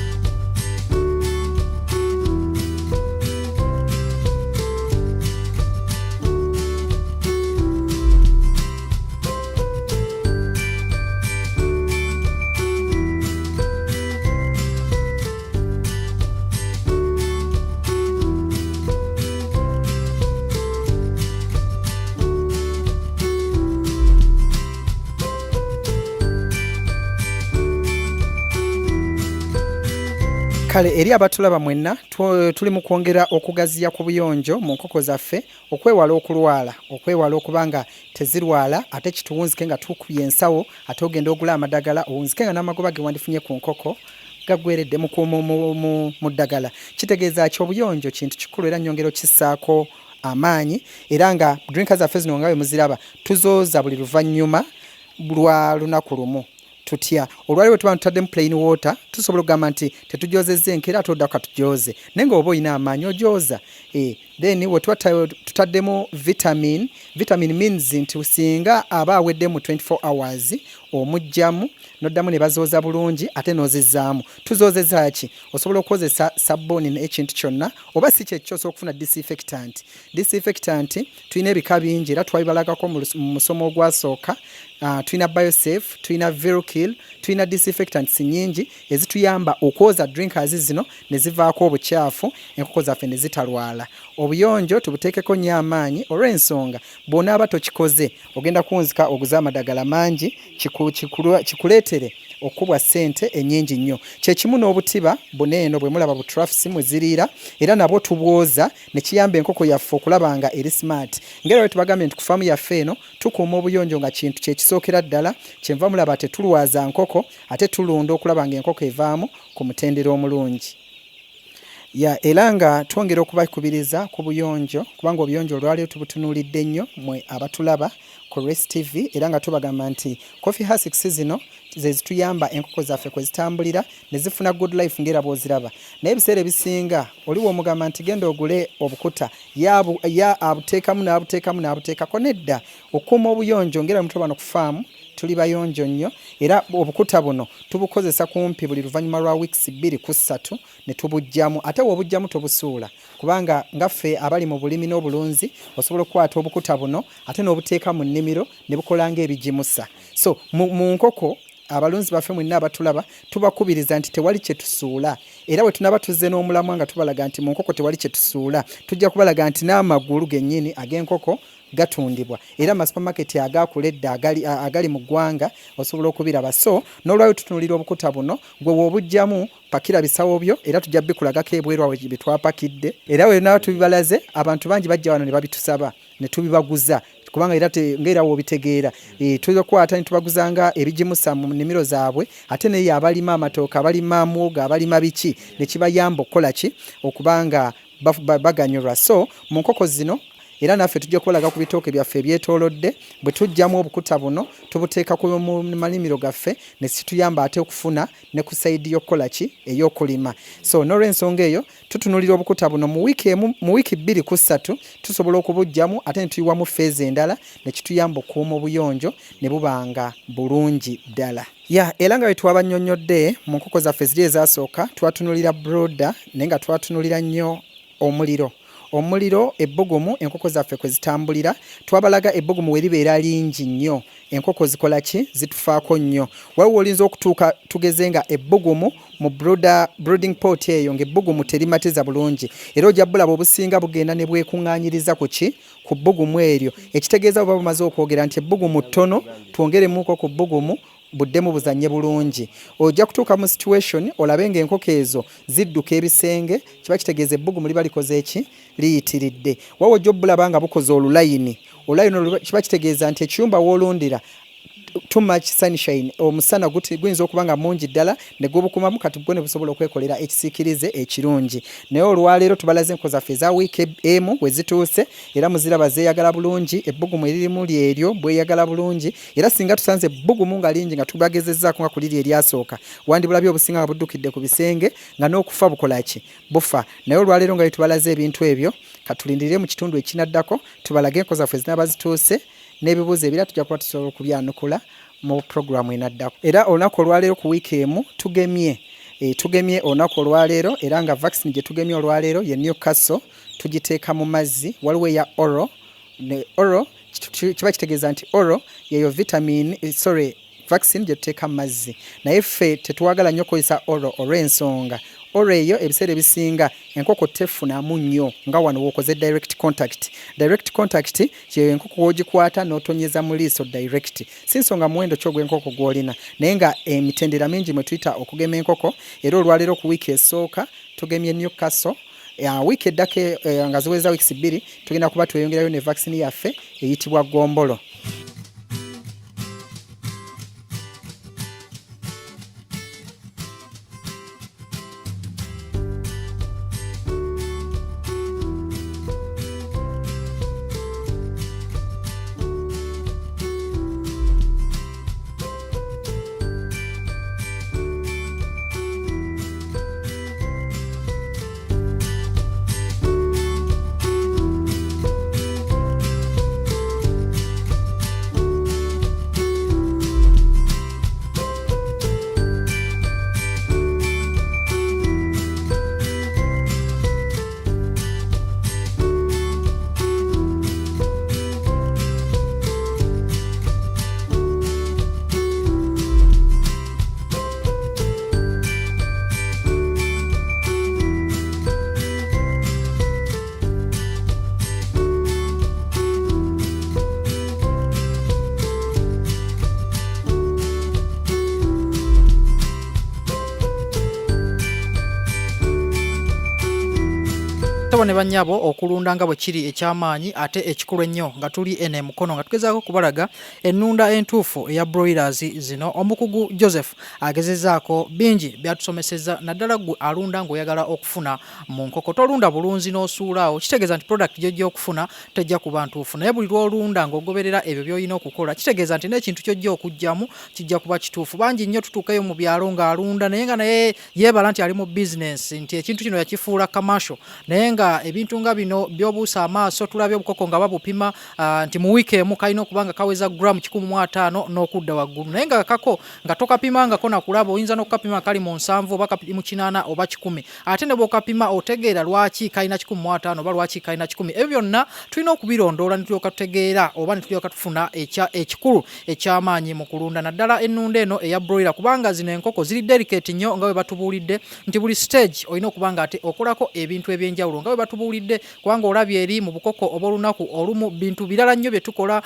Kale eri abatulaba mwenna tuli mu kwongera okugaziya ku buyonjo mu nkoko zaffe okwewala okulwala, okwewala okubanga tezirwala ate kituwunzike nga tukubye ensawo ate ogenda ogula amadagala owunzike nga n'amagoba ge wandifunye ku nkoko gaggweredde mu ddagala. Kitegeeza ki obuyonjo kintu kikulu era nnyongera okissaako amaanyi era nga drinkers zaffe zino nga bwe muziraba tuzooza buli luvannyuma lwa lunaku lumu tutya olwaliwo tuba tutaddemu plain water tusobola okugamba nti tetujozezza enkeera ate oddako katujooze naye nga oba olina amaanyi ojooza then we tuba tutaddemu vitamin means nti singa aba aweddemu 24 hours omugjamu noddamu ne bazooza bulungi ate n'ozizzaamu tuzoozezza ki osobola okukozesa sabbuuni n'ekintu kyonna oba si kyekyo osobola okufuna disinfectant tulina ebika bingi era twabibalagako mu musomo ogwasooka tulina biosafe tulina verokill tulina disinfectants nyingi ezituyamba okwoza drinkers zino ne zivaako obukyafu enkoko zaffe ne zitalwala obuyonjo tubuteekeko nnyo amaanyi olw'ensonga bw'onaaba tokikoze ogenda kunzika oguza amadagala mangi kikuleetere okubwa ssente ennyingi nnyo kyekimu n'obutiba buneeno bwe mulaba bu trafisi mwe ziriira era nabwo tubwoza ne kiyamba enkoko yaffe okulaba nga eri smart ngera bwe tubagambye nti ku faamu yaffe eno tukuuma obuyonjo nga kintu kyekisookera ddala kyenva mulaba tetulwaza nkoko ate tulunda okulaba nga enkoko evaamu ku mutendera omulungi era nga twongera okubakubiriza ku buyonjo kubanga obuyonjo olwaleero tubutunuulidde nnyo mwe abatulaba ku Race TV era nga tubagamba nti coffee huskers zino ze zituyamba enkoko zaffe kwe zitambulira ne zifuna good life ngera bw'oziraba naye ebiseera ebisinga oliwo omugamba nti genda ogule obukuta abuteekamu nedda okuuma obuyonjo ngera mutwe bano ku faamu tuli bayonjo nnyo era obukuta buno tubukozesa kumpi buli luvannyuma lwa weeks 2 ku 3 ne tubujjamu ate wobujjamu tobusuula kubanga ngaffe abali mu bulimi n'obulunzi osobola okukwata obukuta buno ate n'obuteeka mu nnimiro ne bukola ng'ebigimusa so mu nkoko abalunzi baffe mwenna abatulaba tubakubiriza nti tewali kye tusuula era bwe tunaba tuzze n'omulamwa nga tubalaga nti mu nkoko tewali kye tusuula tujja kubalaga nti n'amagulu gennyini ag'enkoko gatundibwa era amasupamaketi agakuledda agali mu ggwanga osobola okubiraba so n'olwayo tutunulira obukuta buno gwe woobujjamu pakira bisawo byo era tujja bikulagako ebweru awo bye twapakidde era we nawe tubibalaze abantu bangi bajja wano ne babitusaba ne tubibaguza kubanga era ngera wobitegeera tuzokwata ne tubaguzanga ebigimusa mu nnimiro zaabwe ate naye abalima amatooka abalima muwoga abalima biki ne kibayamba okukola ki okubanga baganyulwa so mu nkoko zino era naffe tujja kubalaga ku bitooke byaffe ebyetoolodde bwe tujjamu obukuta buno tubuteeka ku malimiro gaffe ne situyamba ate okufuna ne ku sayidi y'okukola ki ey'okulima so n'olw'ensonga eyo tutunulira obukuta buno mu wiiki 2 ku 3 tusobola okubujjamu ate ne tuyiwamu feezi endala ne kituyamba okuuma obuyonjo ne bubanga bulungi ddala era nga bwe twabannyonnyodde mu nkoko zaffe ziri ezasooka twatunulira broda naye nga twatunulira nnyo omuliro ebbugumu enkoko zaffe kwe zitambulira twabalaga ebbugumu we libeera lingi nnyo enkoko zikola ki zitufaako nnyo waliwo olinza okutuuka tugeze nga ebbugumu mu brooding pot eyo ng'ebbugumu terimatiza bulungi era ojja bulaba obusinga bugenda ne bwekuŋŋaanyiriza ku bbugumu eryo ekitegeeza buba bumaze okwogera nti ebbugumu ttono twongeremuko ku bbugumu buddemu buzanye bulungi ojja kutuuka mu situation olabe ng'enkoko ezo zidduka ebisenge kiba kitegeeza ebbugumu liba likoze eki liyitiridde wawo ojja obulaba nga bukoze olulayini kiba kitegeeza nti ekiyumba w'olundira too much sunshine omusana guyinza okuba nga mungi ddala ne gubukumamu kati bwo ne busobola okwekolera ekisiikirize ekirungi naye olwaleero tubalaze enko zaffe eza wiiki emu we zituuse era muziraba zeeyagala bulungi ebbugumu eririmu lyeryo bweyagala bulungi era singa tusanze ebbugumu nga lingi nga tubagezezzaako nga ku liri eryasooka wandibulabye obusinga nga buddukidde ku bisenge nga n'okufa bukola ki bufa naye olwaleero nga tubalaze ebintu ebyo katulindirire mu kitundu ekinaddako tubalage enko zaffe zinaba zituuse n'ebibuuzo ebira tujja kuba tusobola okubyanukula mu programu enaddako era olunaku olwaleero ku wiiki emu tugemye olunaku olwaleero era nga vaccine gye tugemye olwaleero ye Newcastle tugiteeka mu mazzi waliwo eya oro kiba kitegeeza nti oro yeyo vaccine gye tuteeka mu mazzi naye ffe tetuwagala nnyo okukozesa oro olw'ensonga oro eyo ebiseera ebisinga enkoko tefunamu nnyo nga wano wookoze direct contact kyeyo enkoko woogikwata n'otonyeza mu liiso direct si nsonga muwendo ki ogw'enkoko gw'olina naye nga emitendera mingi mwe tuyita okugema enkoko era olwaleero ku wiiki esooka tugemye Newcastle wiiki eddako nga ziweza wiiki 2 tugenda kuba tweyongerayo ne vaccine yaffe eyitibwa ggombolo. Tabo ne bannyabo okulunda nga bwe kiri ekyamaanyi ate ekikulu ennyo nga tuli ene emukono nga tugezaako kubalaga ennunda entuufu eya broilers zino. Omukugu Joseph agezezaako bingi byatusomeseza naddala gwe alunda ng'oyagala okufuna mu nkoko. Tolunda bulunzi n'osuulaawo, kitegeeza nti product gy'ojja okufuna tejja kuba ntuufu, naye buli lw'olunda ng'ogoberera ebyo by'olina okukola kitegeeza nti n'ekintu ky'ojja okugyamu kijja kuba kituufu. Bangi nnyo tutuukayo mu byalo ng'alunda naye nga naye yeebala nti ali mu business, nti ekintu kino yakifuula commercial, naye nga ebintu nga bino by'obuusa amaaso tulabye obukoko nga babupima nti mu wiiki emu kalina okuba nga kaweza gram 150 n'okudda waggulu, naye nga kako nga tokapimangako nakulaba oyinza n'okukapima kali mu 7 oba kali mu 8 oba 10, ate ne bw'okapima otegeera lwaki kalina 150 oba lwaki kalina 10. Ebyo byonna tulina okubirondoola ne tulyoka tutegeera oba ne tulyoka tufuna ekikulu eky'amaanyi mu kulunda naddala ennunda eno eya broiler, kubanga zino enkoko ziri delicate nnyo nga bwe batubuulidde nti buli stage olina okuba nga ate okolako ebintu eby'enjawulo nga bwe batubuulidde, kubanga olabye eri mu bukoko obw'olunaku olumu bintu birala nnyo bye tukola.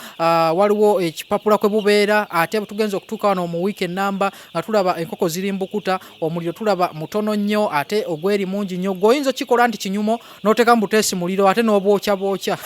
Waliwo ekipapula kwe bubeera, ate tugenza okutuuka wano mu wiiki ennamba nga tulaba enkoko ziri mbukuta, omuliro tulaba mutono nnyo ate ogweri mungi nnyo, gw'oyinza okikola nti kinyumo n'oteeka mu buteesi muliro ate n'obwokya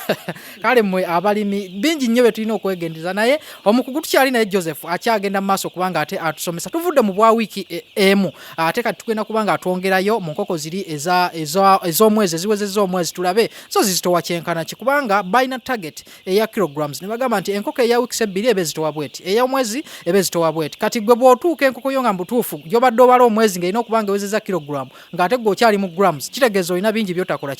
kale mmwe abalimi bingi nnyo bye tulina okwegendeza, naye omukugu tukyali naye Joseph akyagenda mu maaso kubanga ate atusomesa. Tuvudde mu bwa wiiki emu ate kati tugenda kubanga atwongerayo mu nkoko ziri ez'omwezi eziwezezza omwezi tulabe so zizitowa kyenkana ki, kubanga balina target eya kilograms ne bagamba nti enkoko eya wiiki 2 ebe zitowa bweti, ey'omwezi ebe zitowa bweti. Kati gwe bw'otuuka enkoko yo nga mbutuufu gy'obadde obala omwezi ng'erina okuba nga ewezezza kilogram ng'ate gwe okyali mu grams, kitegeeza olina bingi by'otakola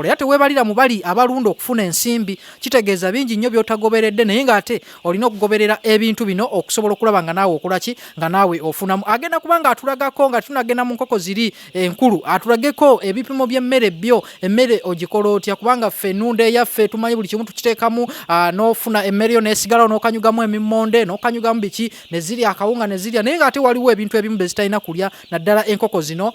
era teweebalira mu bali abalunda okufuna ensimbi, kitegeeza bingi nnyo by'otagoberedde naye ng'ate olina okugoberera ebintu bino okusobola okulaba nga naawe okola ki, nga naawe ofunamu. Agenda kubanga atulagako nga tunagenda mu nkoko ziri enkulu atulageko ebipimo by'emmere byo, emmere ogikola otya, kubanga ffe ennunda eyaffe tumanyi buli kimu tukiteekamu n'ofuna emmere yo n'esigalawo n'okanyugamu emimmonde n'okanyugamu biki ne zirya akawunga ne zirya, naye ng'ate waliwo ebintu ebimu bye zitalina kulya naddala enkoko zino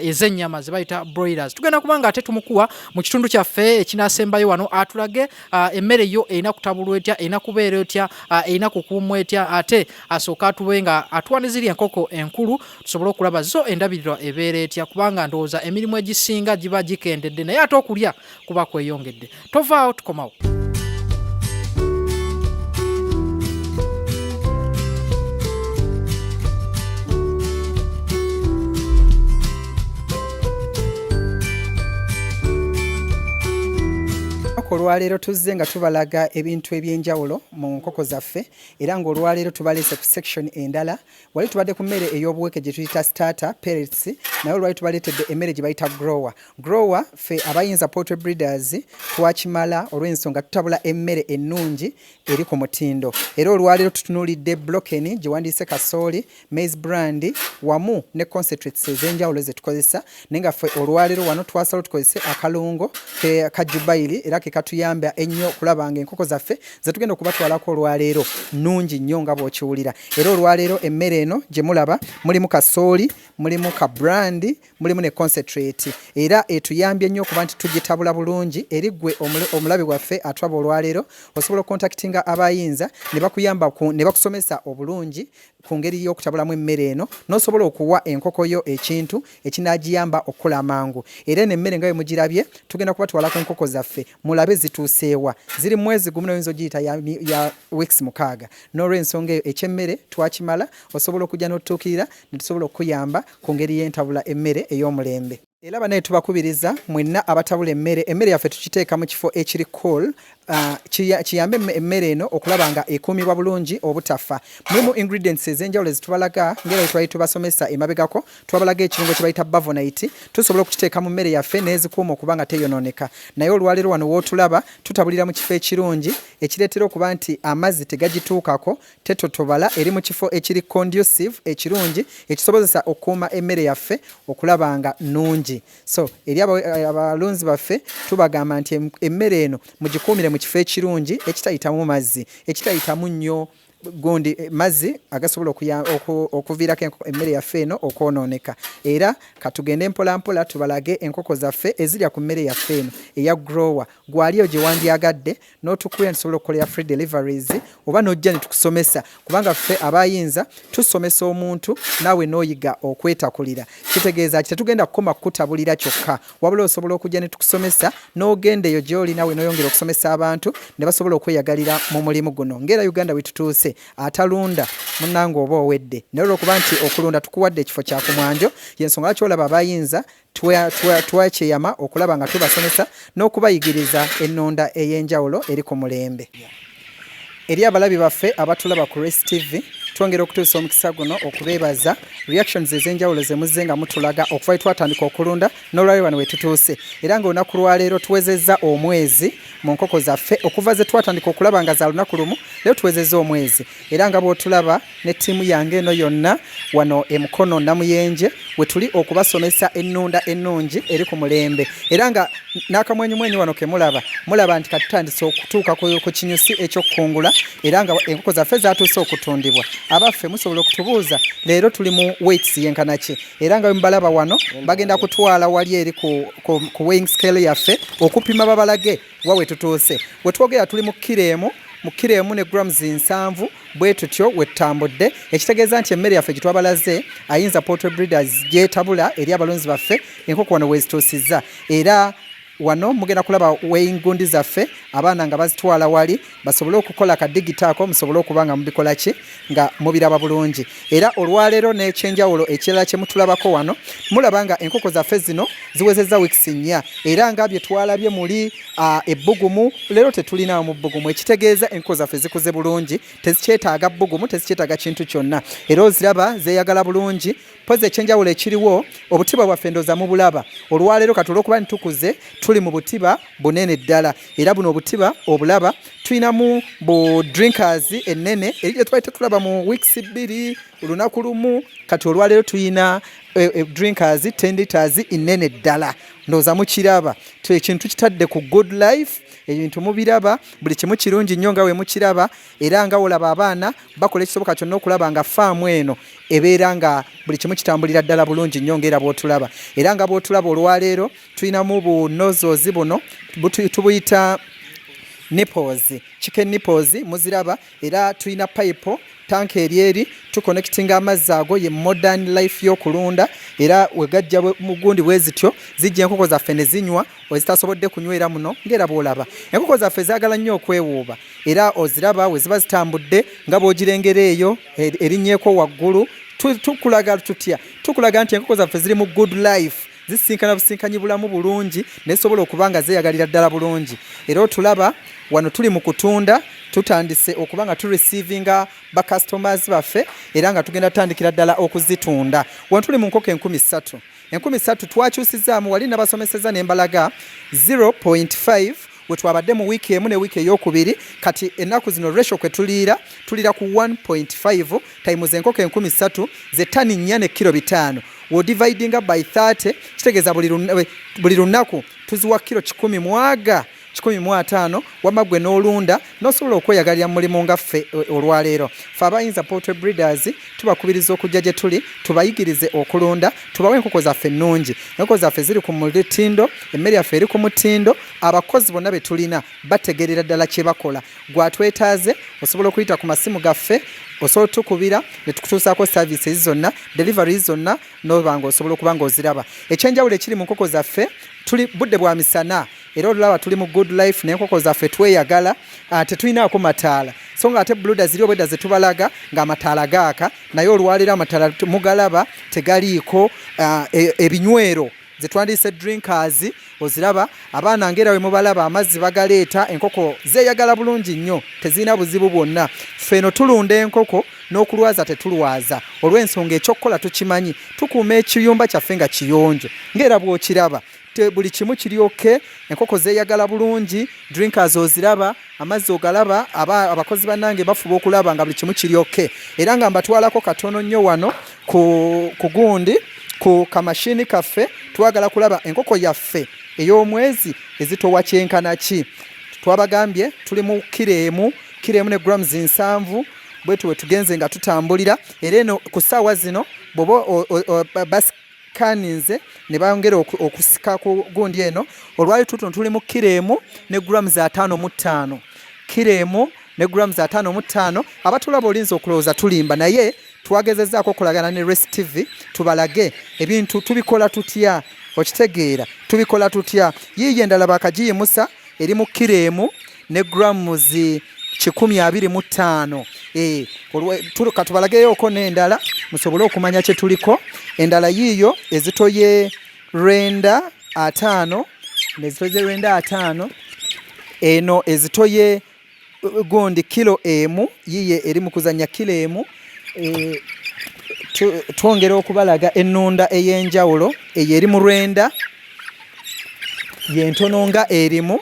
ez'ennyama ze bayita broilers. Tugenda kubanga ate tumukuwa mu kitundu kyaffe ekinaasembayo wano atulage emmere yo erina kutabulwa etya, erina kubeera etya, erina kukuumwa etya, ate asooka atube nga atuwa ne ziri enkoko enkulu tusobole okulaba zo endabirirwa ebeera etya, kubanga ndowooza emirimu egisinga giba gikendedde naye ate okulya kuba kweyongedde. Tovaawo tukomawo. Olwaleero tuzze nga tubalaga ebintu eby'enjawulo mu nkoko zaffe era ng'olwaleero tubaleese ku section endala. Wali tubadde ku mmere ey'obuweke gye tuyita starter pellets, naye olwali tubaleetedde emmere gye bayita grower. Ffe abayinza poultry breeders twakimala olw'ensonga tutabula emmere ennungi eri ku mutindo, era olwaleero tutunuulidde blocken gye wandiise kasooli, maize brand wamu ne concentrates ez'enjawulo ze tukozesa, naye nga ffe olwaleero wano twasala tukozese akalungo ka jubairi era katuyamba ennyo okulaba nga enkoko zaffe ze tugenda okubatwalako olwaleero nnungi nnyo nga bw'okiwulira. Era olwaleero emmere eno gye mulaba mulimu kasooli, mulimu ka brand, mulimu ne concentrate, era etuyambye nnyo okuba nti tugitabula bulungi eri ggwe omulabe waffe atwaba olwaleero osobola okontakitinga abayinza ne bakuyamba ne bakusomesa obulungi ku ngeri y'okutabulamu emmere eno n'osobola okuwa enkoko yo ekintu ekinaagiyamba okukula mangu. Era n'emmere nga bwe mugirabye tugenda kubatwalako enkoko zaffe mulabe zituuseewa, ziri mwezi gumu n'oyinza ogiyita ya weeks 6. N'olw'ensonga eyo ekyemmere twakimala osobola okujja n'otutuukirira ne tusobola okuyamba ku ngeri y'entabula emmere ey'omulembe. Era banaye tubakubiriza mwenna abatabula emmere yaffe tukiteeka mu kifo ekiri cool, kiyambe emmere eno okulaba nga ekuumibwa bulungi obutafa. Mulimu ingredients ez'enjawulo ezitubalaga ngera bwe twali tubasomesa emabegako, twabalaga ekirungo kye bayita bavonite, tusobola okukiteeka mu mmere yaffe n'ezikuuma okuba nga teyonooneka. Naye olwaleero wano w'otulaba tutabulira mu kifo ekirungi ekireetera okuba nti amazzi tegagituukako, tetotobala, eri mu kifo ekiri conducive ekirungi ekisobozesa okukuuma emmere yaffe okulaba nga nnungi. So eri abalunzi baffe tubagamba nti emmere eno mugikuumire mu kifo ekirungi ekitayitamu mazzi, ekitayitamu nnyo gundi mazzi agasobola okuviirako emmere yaffe eno okwonooneka. Era katugende mpola mpola tubalage enkoko zaffe ezirya ku mmere yaffe eno eya grower. Gwaliyo gye wandyagadde n'otukuya tusobola okukolera free deliveries oba n'ojja ne tukusomesa, kubanga ffe abayinza tusomesa omuntu naawe n'oyiga okwetakulira. Kitegeeza tetugenda kukoma kukutabulira kyokka, wabula osobola okujja ne tukusomesa n'ogenda eyo gy'oli naawe n'oyongera okusomesa abantu ne basobola okweyagalira mu mulimu guno. Ng'era Uganda we tutuuse, atalunda munnange oba owedde. Naye olw'okuba nti okulunda tukuwadde ekifo kya ku mwanjo, y'ensonga lwaki olaba abayinza twakyeyama okulaba nga tubasomesa n'okubayigiriza ennonda ey'enjawulo eri ku mulembe. Eri abalabi baffe abatulaba ku Race TV, twongera okutuusa omukisa guno okubeebaza reactions ez'enjawulo ze muzze nga mutulaga okuva twatandika okulunda n'olwali wano we tutuuse. Era ng'olunaku lwaleero tuwezezza omwezi mu nkoko zaffe okuva ze twatandika okulaba nga za lunaku lumu, leero tuwezezza omwezi. Era nga bw'otulaba ne ttiimu yange eno yonna wano emukono Namuyenje we tuli okubasomesa ennunda ennungi eri ku mulembe. Era nga n'akamwenyumwenyu wano ke mulaba nti katutandise okutuuka ku kinyusi eky'okukungula, era nga enkoko zaffe zatuuse okutundibwa. Abaffe musobola okutubuuza leero tuli mu weights yenkana ki, era nga mubalaba wano bagenda kutwala wali eri ku weighing scale yaffe okupima babalage wawe tutuuse. We twogera tuli mu kilo emu ne grams 7 bwe tutyo we tutambudde, ekitegeeza nti emmere yaffe gye twabalaze ayinza Poultry Breeders gyetabula eri abalunzi baffe enkoko wano wezituusizza. Era wano mugenda kulaba weighing gundi zaffe abaana nga bazitwala wali basobole okukola akadigitaako, musobole okuba nga mubikola ki nga mubiraba bulungi. Era olwaleero n'ekyenjawulo ekirala kye mutulabako wano, mulaba nga enkoko zaffe zino ziwezezza weeks 4, era nga bye twalabye muli ebbugumu, leero tetulinawo mu bbugumu. Ekitegeeza enkoko zaffe zikuze bulungi, tezikyetaaga bbugumu, tezikyetaaga kintu kyonna, era oziraba zeeyagala bulungi. Pozi ekyenjawulo ekiriwo, obutiba bwaffe ndooza mubulaba. Olwaleero katula okuba nitukuze tuli mu butiba bunene ddala, era buno obutiba obulaba tulinamu bu drinkers ennene eryo twali tetulaba mu weeks 2 olunaku lumu. Kati olwaleero tulina drinkers 10 liters ennene ddala, ndooza mukiraba. Ekintu kitadde ku good life, ebintu mubiraba, buli kimu kirungi nnyo nga we mukiraba. Era nga olaba abaana bakola ekisoboka kyonna okulaba nga faamu eno ebeera nga buli kimu kitambulira ddala bulungi nnyo ng'era bw'otulaba. Era nga bw'otulaba olwaleero tulinamu bu nozzles buno tubuyita nipples, chicken nipples muziraba. Era tulina pipe tanka eryeri tuconnectinga amazzi ago ye modern life y'okulunda. Era wegajja mu gundi bwe zityo zijja enkoko zaffe ne zinywa wezitasobodde kunywera muno ng'era bw'olaba. Enkoko zaffe zaagala nnyo okwewuuba, era oziraba we ziba zitambudde nga bw'ogirengera eyo erinnyeeko waggulu. Tukulaga tutya? Tukulaga nti enkoko zaffe ziri mu good life, zisinkana businkanyi bulamu bulungi, nesobola okuba nga zeeyagalira ddala bulungi. Era otulaba wano tuli mu kutunda, tutandise okuba nga turecevinga ba customers baffe, era nga tugenda tutandikira ddala okuzitunda. Wano tuli mu nkoko 3,000. 3,000 twakyusizaamu, wali nabasomeseza n'embalaga 0.5 we twabadde mu wiiki emu ne wiiki ey'okubiri. Kati ennaku zino ratio kwe tulira ku 1.5 times enkoko 3,000 ze ttani 4 ne kilo 5. Wo dividinga by 30 kitegeeza buli lunaku tuziwa kilo 115 wamma gwe n'olunda n'osobola okweyagalira mulimu nga ffe olwaleero. Ffe abayinza Poultry Breeders tubakubiriza okujja gye tuli tubayigirize okulunda, tubawe enkoko zaffe ennungi. Enkoko zaffe ziri ku mutindo, emmere yaffe eri ku mutindo, abakozi bonna be tulina bategeerera ddala kye bakola. Gwatwetaaze osobola okuyita ku masimu gaffe, osobola tukubira ne tukutuusaako services zonna, deliveries zonna, n'obanga osobola okuba ng'oziraba. Ekyenjawulo ekiri mu nkoko zaffe, tuli budde bwa misana, era olulaba tuli mu good life n'enkoko zaffe tweyagala, tetulinaako mataala. So nga ate brooders ziri obwedda ze tubalaga ng'amataala gaaka, naye olwaleero amataala mugalaba tegaliiko. Ebinywero ze twandiyise drinkers oziraba, abaana ngera we mubalaba amazzi bagaleeta, enkoko zeeyagala bulungi nnyo, tezirina buzibu bwonna. Ffeno tulunda enkoko n'okulwaza tetulwaza, olw'ensonga ekyokkola tukimanyi, tukuuma ekiyumba kyaffe nga kiyonjo ng'era bw'okiraba. Buli kimu kiryoke, enkoko zeeyagala bulungi, drinkers oziraba, amazzi ogalaba, abakozi bannange bafuba okulaba nga buli kimu kiryoke. Era nga mbatwalako katono nnyo wano ku gundi ku kamashini kaffe, twagala kulaba enkoko yaffe ey'omwezi ezitowa kyenkana ki. Twabagambye tuli mu kilo emu ne grams 7 bwetu wetugenze nga tutambulira era eno ku ssaawa zino bwoba basikaninze ne bongera okusika ku gundi eno olwali tutono tuli mu kiremu ne grams 5.5 kiremu ne grams 5.5 abatulaba olinza okulowooza tulimba naye twagezezaako okolagana ne Rest TV tubalage ebintu tubikola tutya okitegeera tubikola tutya yiiye endala bakagiyimusa eri mu kiremu ne grams 125 katubalageyooko n'endala musobole okumanya kye tuliko endala yiiyo ezitoye renda 5 nezitoye renda 5 eno ezitoye gundi kilo emu yiye eri mu kuzanya kilo emu twongera okubalaga ennunda ey'enjawulo eyo eri mu rwenda yentono nga erimu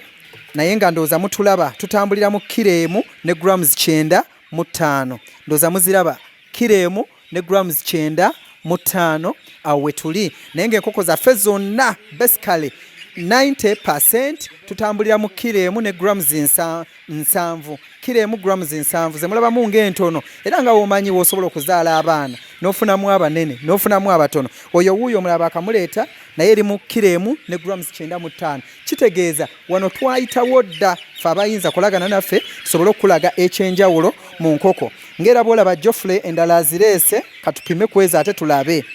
naye nga ndowooza mutulaba tutambulira mu kilo emu ne grams 9.5 ndowooza muziraba kilo emu ne grams 9.5 awo wetuli naye ng'enkoko zaffe zonna basically 90% tutambulira mu kilo emu ne grams 7 kilo emu grams 7 zemulabamu ng'entono era nga womanyi woosobola okuzaala abaana n'ofunamu abanene n'ofunamu abatono oyo wuuyo omulaba akamuleeta naye eri mu kilo emu ne grams 9.5 kitegeeza wano twayitawo dda fe abayinza kulagana naffe tusobole okulaga ekyenjawulo mu nkoko ng'era bwolaba Geoffrey endala azireese katupime kweza ate tulabe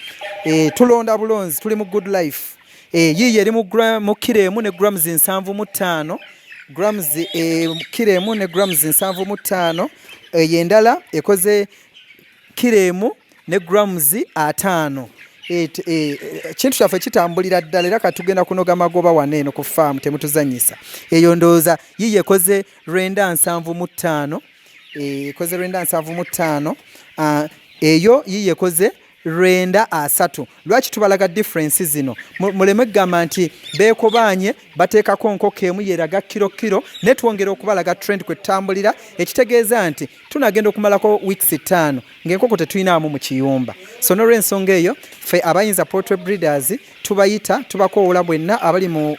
tulonda bulonzi tuli mu good life yiye eri mu kilo emu ne grams 7.5 grams kilo emu ne grams 7.5 endala ekoze kilo emu ne grams 5 kintu kyaffe kitambulira ddala era katugenda kunoga magoba waneeno ku faamu temutuzanyisa eyo ndowooza yiye ekoze rwenda 7.5 ekoze rwenda 7.5 eyo yiye ekoze rwenda 3 lwaki tubalaga difference zino muleme kugamba nti beekobanye bateekako nkoko emu yeraga kiro ne twongera okubalaga trend kwe tutambulira ekitegeeza nti tunagenda okumalako weeks 5 ng'enkoko tetuyinaamu mu kiyumba so n'olw'ensonga eyo ffe abayinza poultry breeders tubayita tubakoowola bwenna abali mu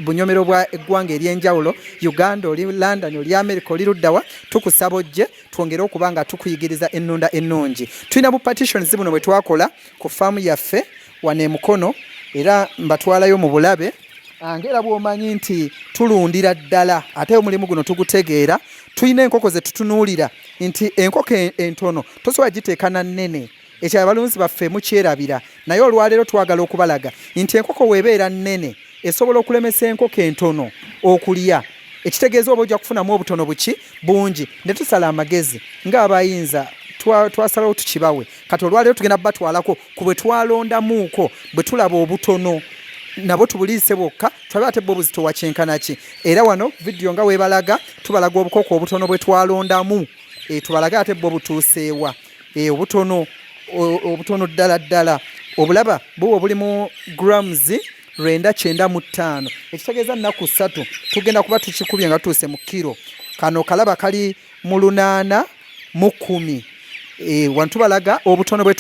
bunyomero bwa eggwanga ery'enjawulo Uganda oli London oli America oli luddawa tukusaba ojje twongere okuba nga tukuyigiriza ennunda ennungi tulina bu partitions buno bwe twakola ku faamu yaffe wane mukono era mbatwalayo mu bulabe ngera bw'omanyi nti tulundira ddala ate omulimu guno tugutegeera tulina enkoko ze tutunuulira nti enkoko entono tosobola giteeka na nnene ekyo abalunzi baffe mukyerabira naye olwaleero twagala okubalaga nti enkoko weebeera nnene esobola okulemesa enkoko entono okulya ekitegeeza oba ojja kufunamu obutono bungi ne tusala amagezi ng'abayinza twasalawo tukibawe kati olwaleero tugenda batwalako ku bwe twalondamuuko bwe tulaba obutono nabo tubuliise bwokka tulabe ate bo buzito wakyenkanaki era wano vidiyo nga weebalaga tubalaga obukoko obutono bwe twalondamu tubalage ate bo butuuseewa obutono ddala obulaba buba buli mu grams 9.5 ekitegeeza nnaku 3 tugenda kuba tukikubye nga tuuse mu kiro kano kalaba kali mu 810 wano tubalaga obutono bwe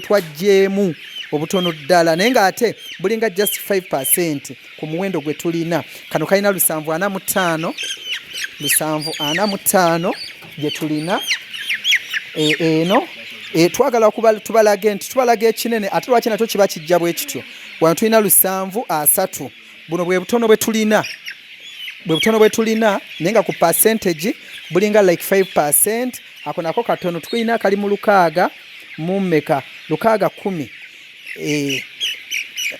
twajjeemu obutono ddala naye ng'ate bulinga just 5% ku muwendo gwe tulina kano kalina 745 gye tulina eno twagala tubalage nti tubalaga ekinene ate lwaki nakyo kiba kijja bwe kityo wano tulina 730 buno bwe butono bwe tulina naye nga ku percentage bulinga like 5% ako nako katono tulina kali mu 600 mu mmeka 610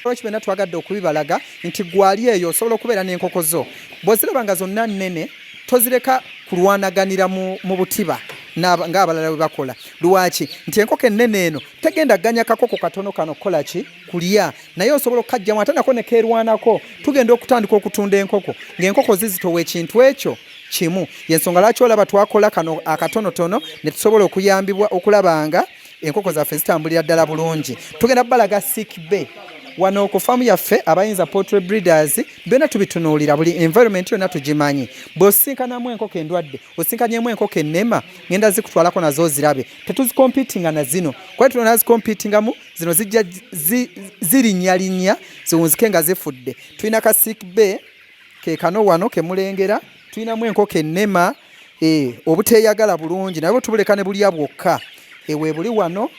lwaki twagadde okubibalaga nti gwali eyo osobola okubeera n'enkoko zo bw'oziraba nga zonna nnene tozireka kulwanaganira mu butiba ng'abalala bwe bakola lwaki nti enkoko ennene eno tegenda ganya kakoko katono kano kukola ki kulya naye osobola okukajjamu ate nako ne keerwanako tugenda okutandika okutunda enkoko ng'enkoko zizitowa ekintu ekyo kimu yensonga lwaki olaba twakola kano akatonotono ne tusobola okuyambibwa okulaba nga enkoko zaffe zitambulira ddala bulungi tugenda balaga sick bay wano ku faamu yaffe abayinza poultry breeders byonna tubitunuulira buli environment yonna tugimanyi bw'osinkanamu enkoko endwadde osinkanyemu enkoko ennema ngenda zikutwalako nazo zirabe tetuzikompitinga na zino kwaye tulina zikompitingamu zino zijja zirinnyalinnya ziwunzike nga zifudde tulina ka sick bay ke kano wano ke mulengera tulinamu enkoko ennema obuteeyagala bulungi nabwo tubuleka ne bulya bwokka ewe buli wano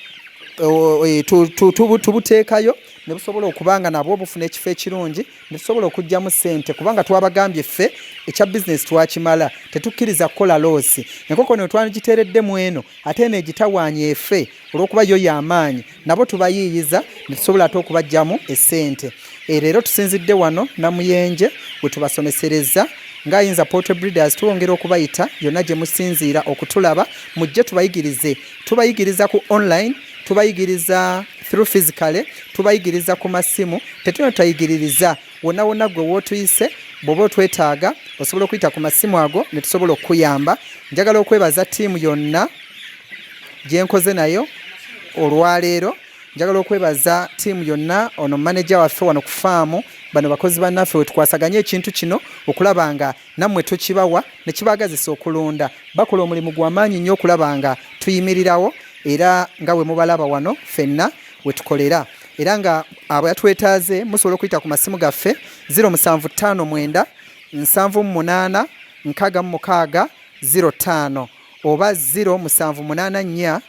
tubuteekayo ne busobola okubanga nabwo bufuna ekifo ekirungi ne tusobola okugyamu ssente kubanga twabagambye ffe ekya bizinesi twakimala tetukkiriza kukola loosi enkoko ne twagiteereddemu eno ate eno egitawaanya efe olw'okuba yo y'amaanyi nabo tubayiiyiza ne tusobola ate okubajjamu essente leero tusinzidde wano Namuyenje we tubasomesereza ng'ayinza Poultry Breeders tuwongera okubayita yonna gye musinziira okutulaba mujje tubayigiriza ku online tubayigiriza through physically tubayigiriza ku masimu tetuna tutayigiririza wonna gwe wootuyise bw'oba otwetaaga osobola okuyita ku masimu ago ne tusobola okuyamba njagala okwebaza ttiimu yonna gye nkoze nayo olwaleero njagala okwebaza ttiimu yonna ono manager waffe wano ku faamu bano bakozi bannaffe we tukwasaganye ekintu kino okulaba nga nammwe tukibawa ne kibaagazisa okulunda bakola omulimu gw'amaanyi nnyo okulaba nga tuyimirirawo era nga bwe mubalaba wano ffenna we tukolera era nga abo yatwetaaze musobola okuyita ku masimu gaffe 0759 78 66 05 oba 0784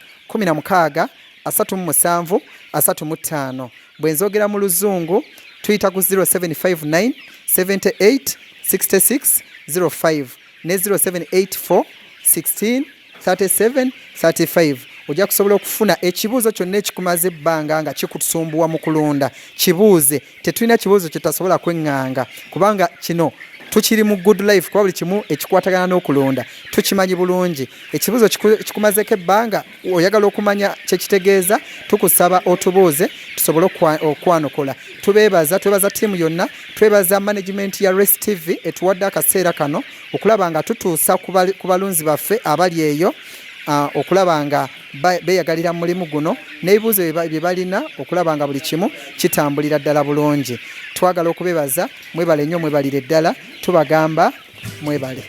16 37 35 bwenzogera mu luzungu tuyita ku 0759 78 66 05 ne 0784 16 37 35 ojja kusobola okufuna ekibuuzo kyonna ekikumaze ebbanga nga kikusumbuwa mu kulunda kibuuze tetulina kibuuzo kye tutasobola kweŋŋanga kubanga kino tukiri mu good life kuba buli kimu ekikwatagana n'okulonda tukimanyi bulungi ekibuuzo kikumazeko ebbanga oyagala okumanya kyekitegeeza tukusaba otubuuze tusobole okwanokola twebaza ttiimu yonna twebaza management ya Race TV etuwadde akaseera kano okulaba nga tutuusa ku balunzi baffe abali eyo okulaba nga beyagalira mulimu guno n'ebibuuzo bye balina okulaba nga buli kimu kitambulira ddala bulungi twagala okubebaza mwebale nnyo mwebalire ddala tubagamba mwebale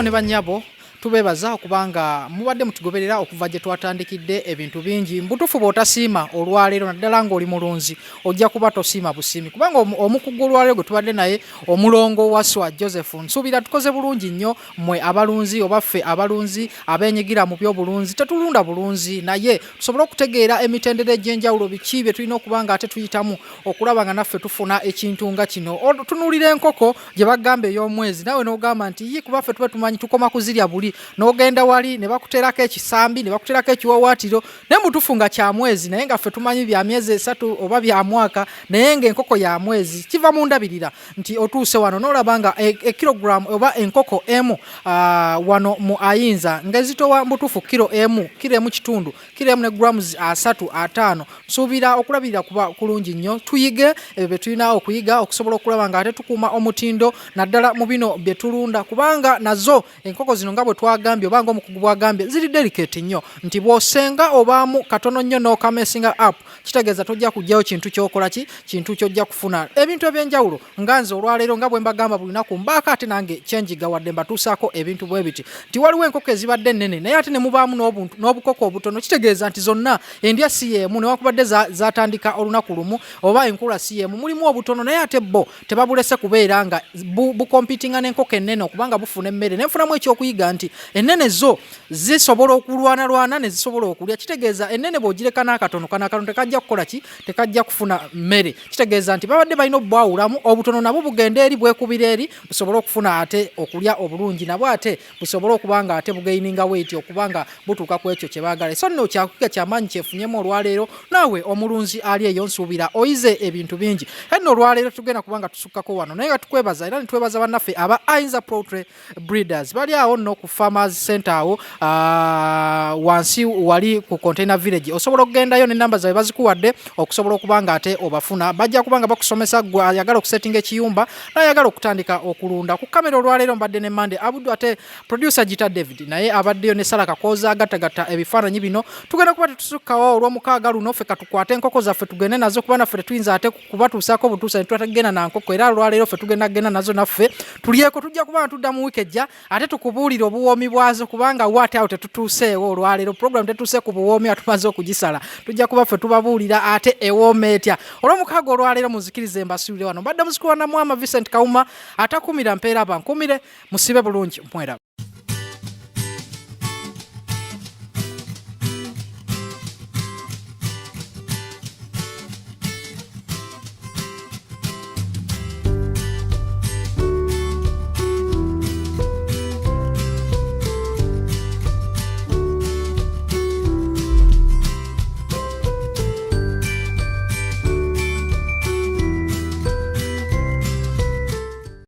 ne banyabo tubebaza okubanga mubadde mutugoberera okuva gye twatandikidde ebintu bingi mbutufu bw'otasiima olwaleero naddala ng'oli mulunzi ojja kuba tosiima busiimi kubanga omukugu olwaleero gwe tubadde naye omulongo Waswa Joseph nsuubira tukoze bulungi nnyo mmwe abalunzi oba ffe abalunzi abeenyigira mu by'obulunzi tetulunda bulunzi naye tusobole okutegeera emitendera egy'enjawulo biki bye tulina okuba nga ate tuyitamu okulaba nga naffe tufuna ekintu nga kino tunuulira enkoko gye bagamba ey'omwezi nawe n'ogamba nti ye kuba ffe tube tumanyi tukoma kuzirya buli n'ogenda wali ne bakuteerako ekisambi ne bakuteerako ekiwawaatiro naye mutufu nga kya mwezi naye nga ffe tumanyi bya myezi 3 oba bya mwaka naye ng'enkoko ya mwezi kiva mu ndabirira nti otuuse wano n'olaba nga ekilogulaamu oba enkoko emu wano mu ayinza ng'ezitowa mbutufu kilo emu kitundu kilo emu ne grams 3-5 nsuubira okulabirira kuba kulungi nnyo tuyige ebyo bye tulina okuyiga okusobola okulaba nga ate tukuuma omutindo naddala mu bino bye tulunda kubanga nazo enkoko zino nga bwe twagambye oba ng'omukugu bwagambye ziri delicate nnyo nti bw'osenga obaamu katono nnyo n'okamesinga up kitegeeza tojja kujjayo kintu kyokola kintu kyojja kufuna ebintu ebyenjawulo nga nze olwaleero nga bwe mbagamba buli lunaku mbaako ate nange kyenjiga wadde mbatuusaako ebintu bwe biti nti waliwo enkoko ezibadde ennene naye ate ne mubaamu n'obukoko obutono kitegeeza nti zonna endya si y'emu newakubadde zatandika olunaku lumu oba enkula si y'emu mulimu obutono naye ate bo tebabulese kubeera nga bukompitinga n'enkoko ennene okubanga bufuna emmere nenfunamu ekyokuyiga nti ennene zo zisobola okulwanalwana ne zisobola okulya kitegeeza ennene bw'ogireka n'akatono tekajja kukola ki tekajja kufuna mmere kitegeeza nti babadde balina obbwawulamu obutono nabwo bugenda eri bwekubira eri busobole okufuna ate okulya obulungi nabwo ate busobole okuba nga ate bugaininga weeti okuba nga butuuka ku ekyo kye baagala so nno kyakukiga kyamaanyi kyefunyemu olwaleero naawe omulunzi ali eyo nsuubira oyize ebintu bingi enno olwaleero tugenda kubanga tusukkako wano naye nga tukwebaza era nitwebaza bannaffe aba Ayinza Poultry Breeders bali awo nno ku Farmers Center awo wansi wali ku Container Village osobola okugendayo n'ennamba zaabwe bazikuwadde okusobola okuba nga ate obafuna bajja kubanga bakusomesa gwe ayagala okusettinga ekiyumba n'ayagala okutandika okulunda ku kamera olwaleero mbadde ne Mande Abudu ate producer Gita David naye abaddeyo ne Sara Kakooza agattagatta ebifaananyi bino tugenda kuba tetusukkawo olw'omukaaga luno ffe katukwate enkoko zaffe tugende nazo kuba naffe tetuyinza ate kubatuusaako butuusa ne tutatagenda na nkoko era olwaleero ffe tugenda kgenda nazo naffe tulyeko tujja kuba nga tudda mu wiiki ejja ate tukubuulire obuwoomi bwazo kubanga waate awo tetutuuseewo olwaleero program tetuuse ku buwoomi atumaze okugisala tujja kuba ffe tubabuulira ate ewooma etya olw'omukaaga olwaleero muzikirize mbasuubire wano mbadde muzikuwa namwama Vincent Kauma atakumira mpeera bankumire musibe bulungi mwera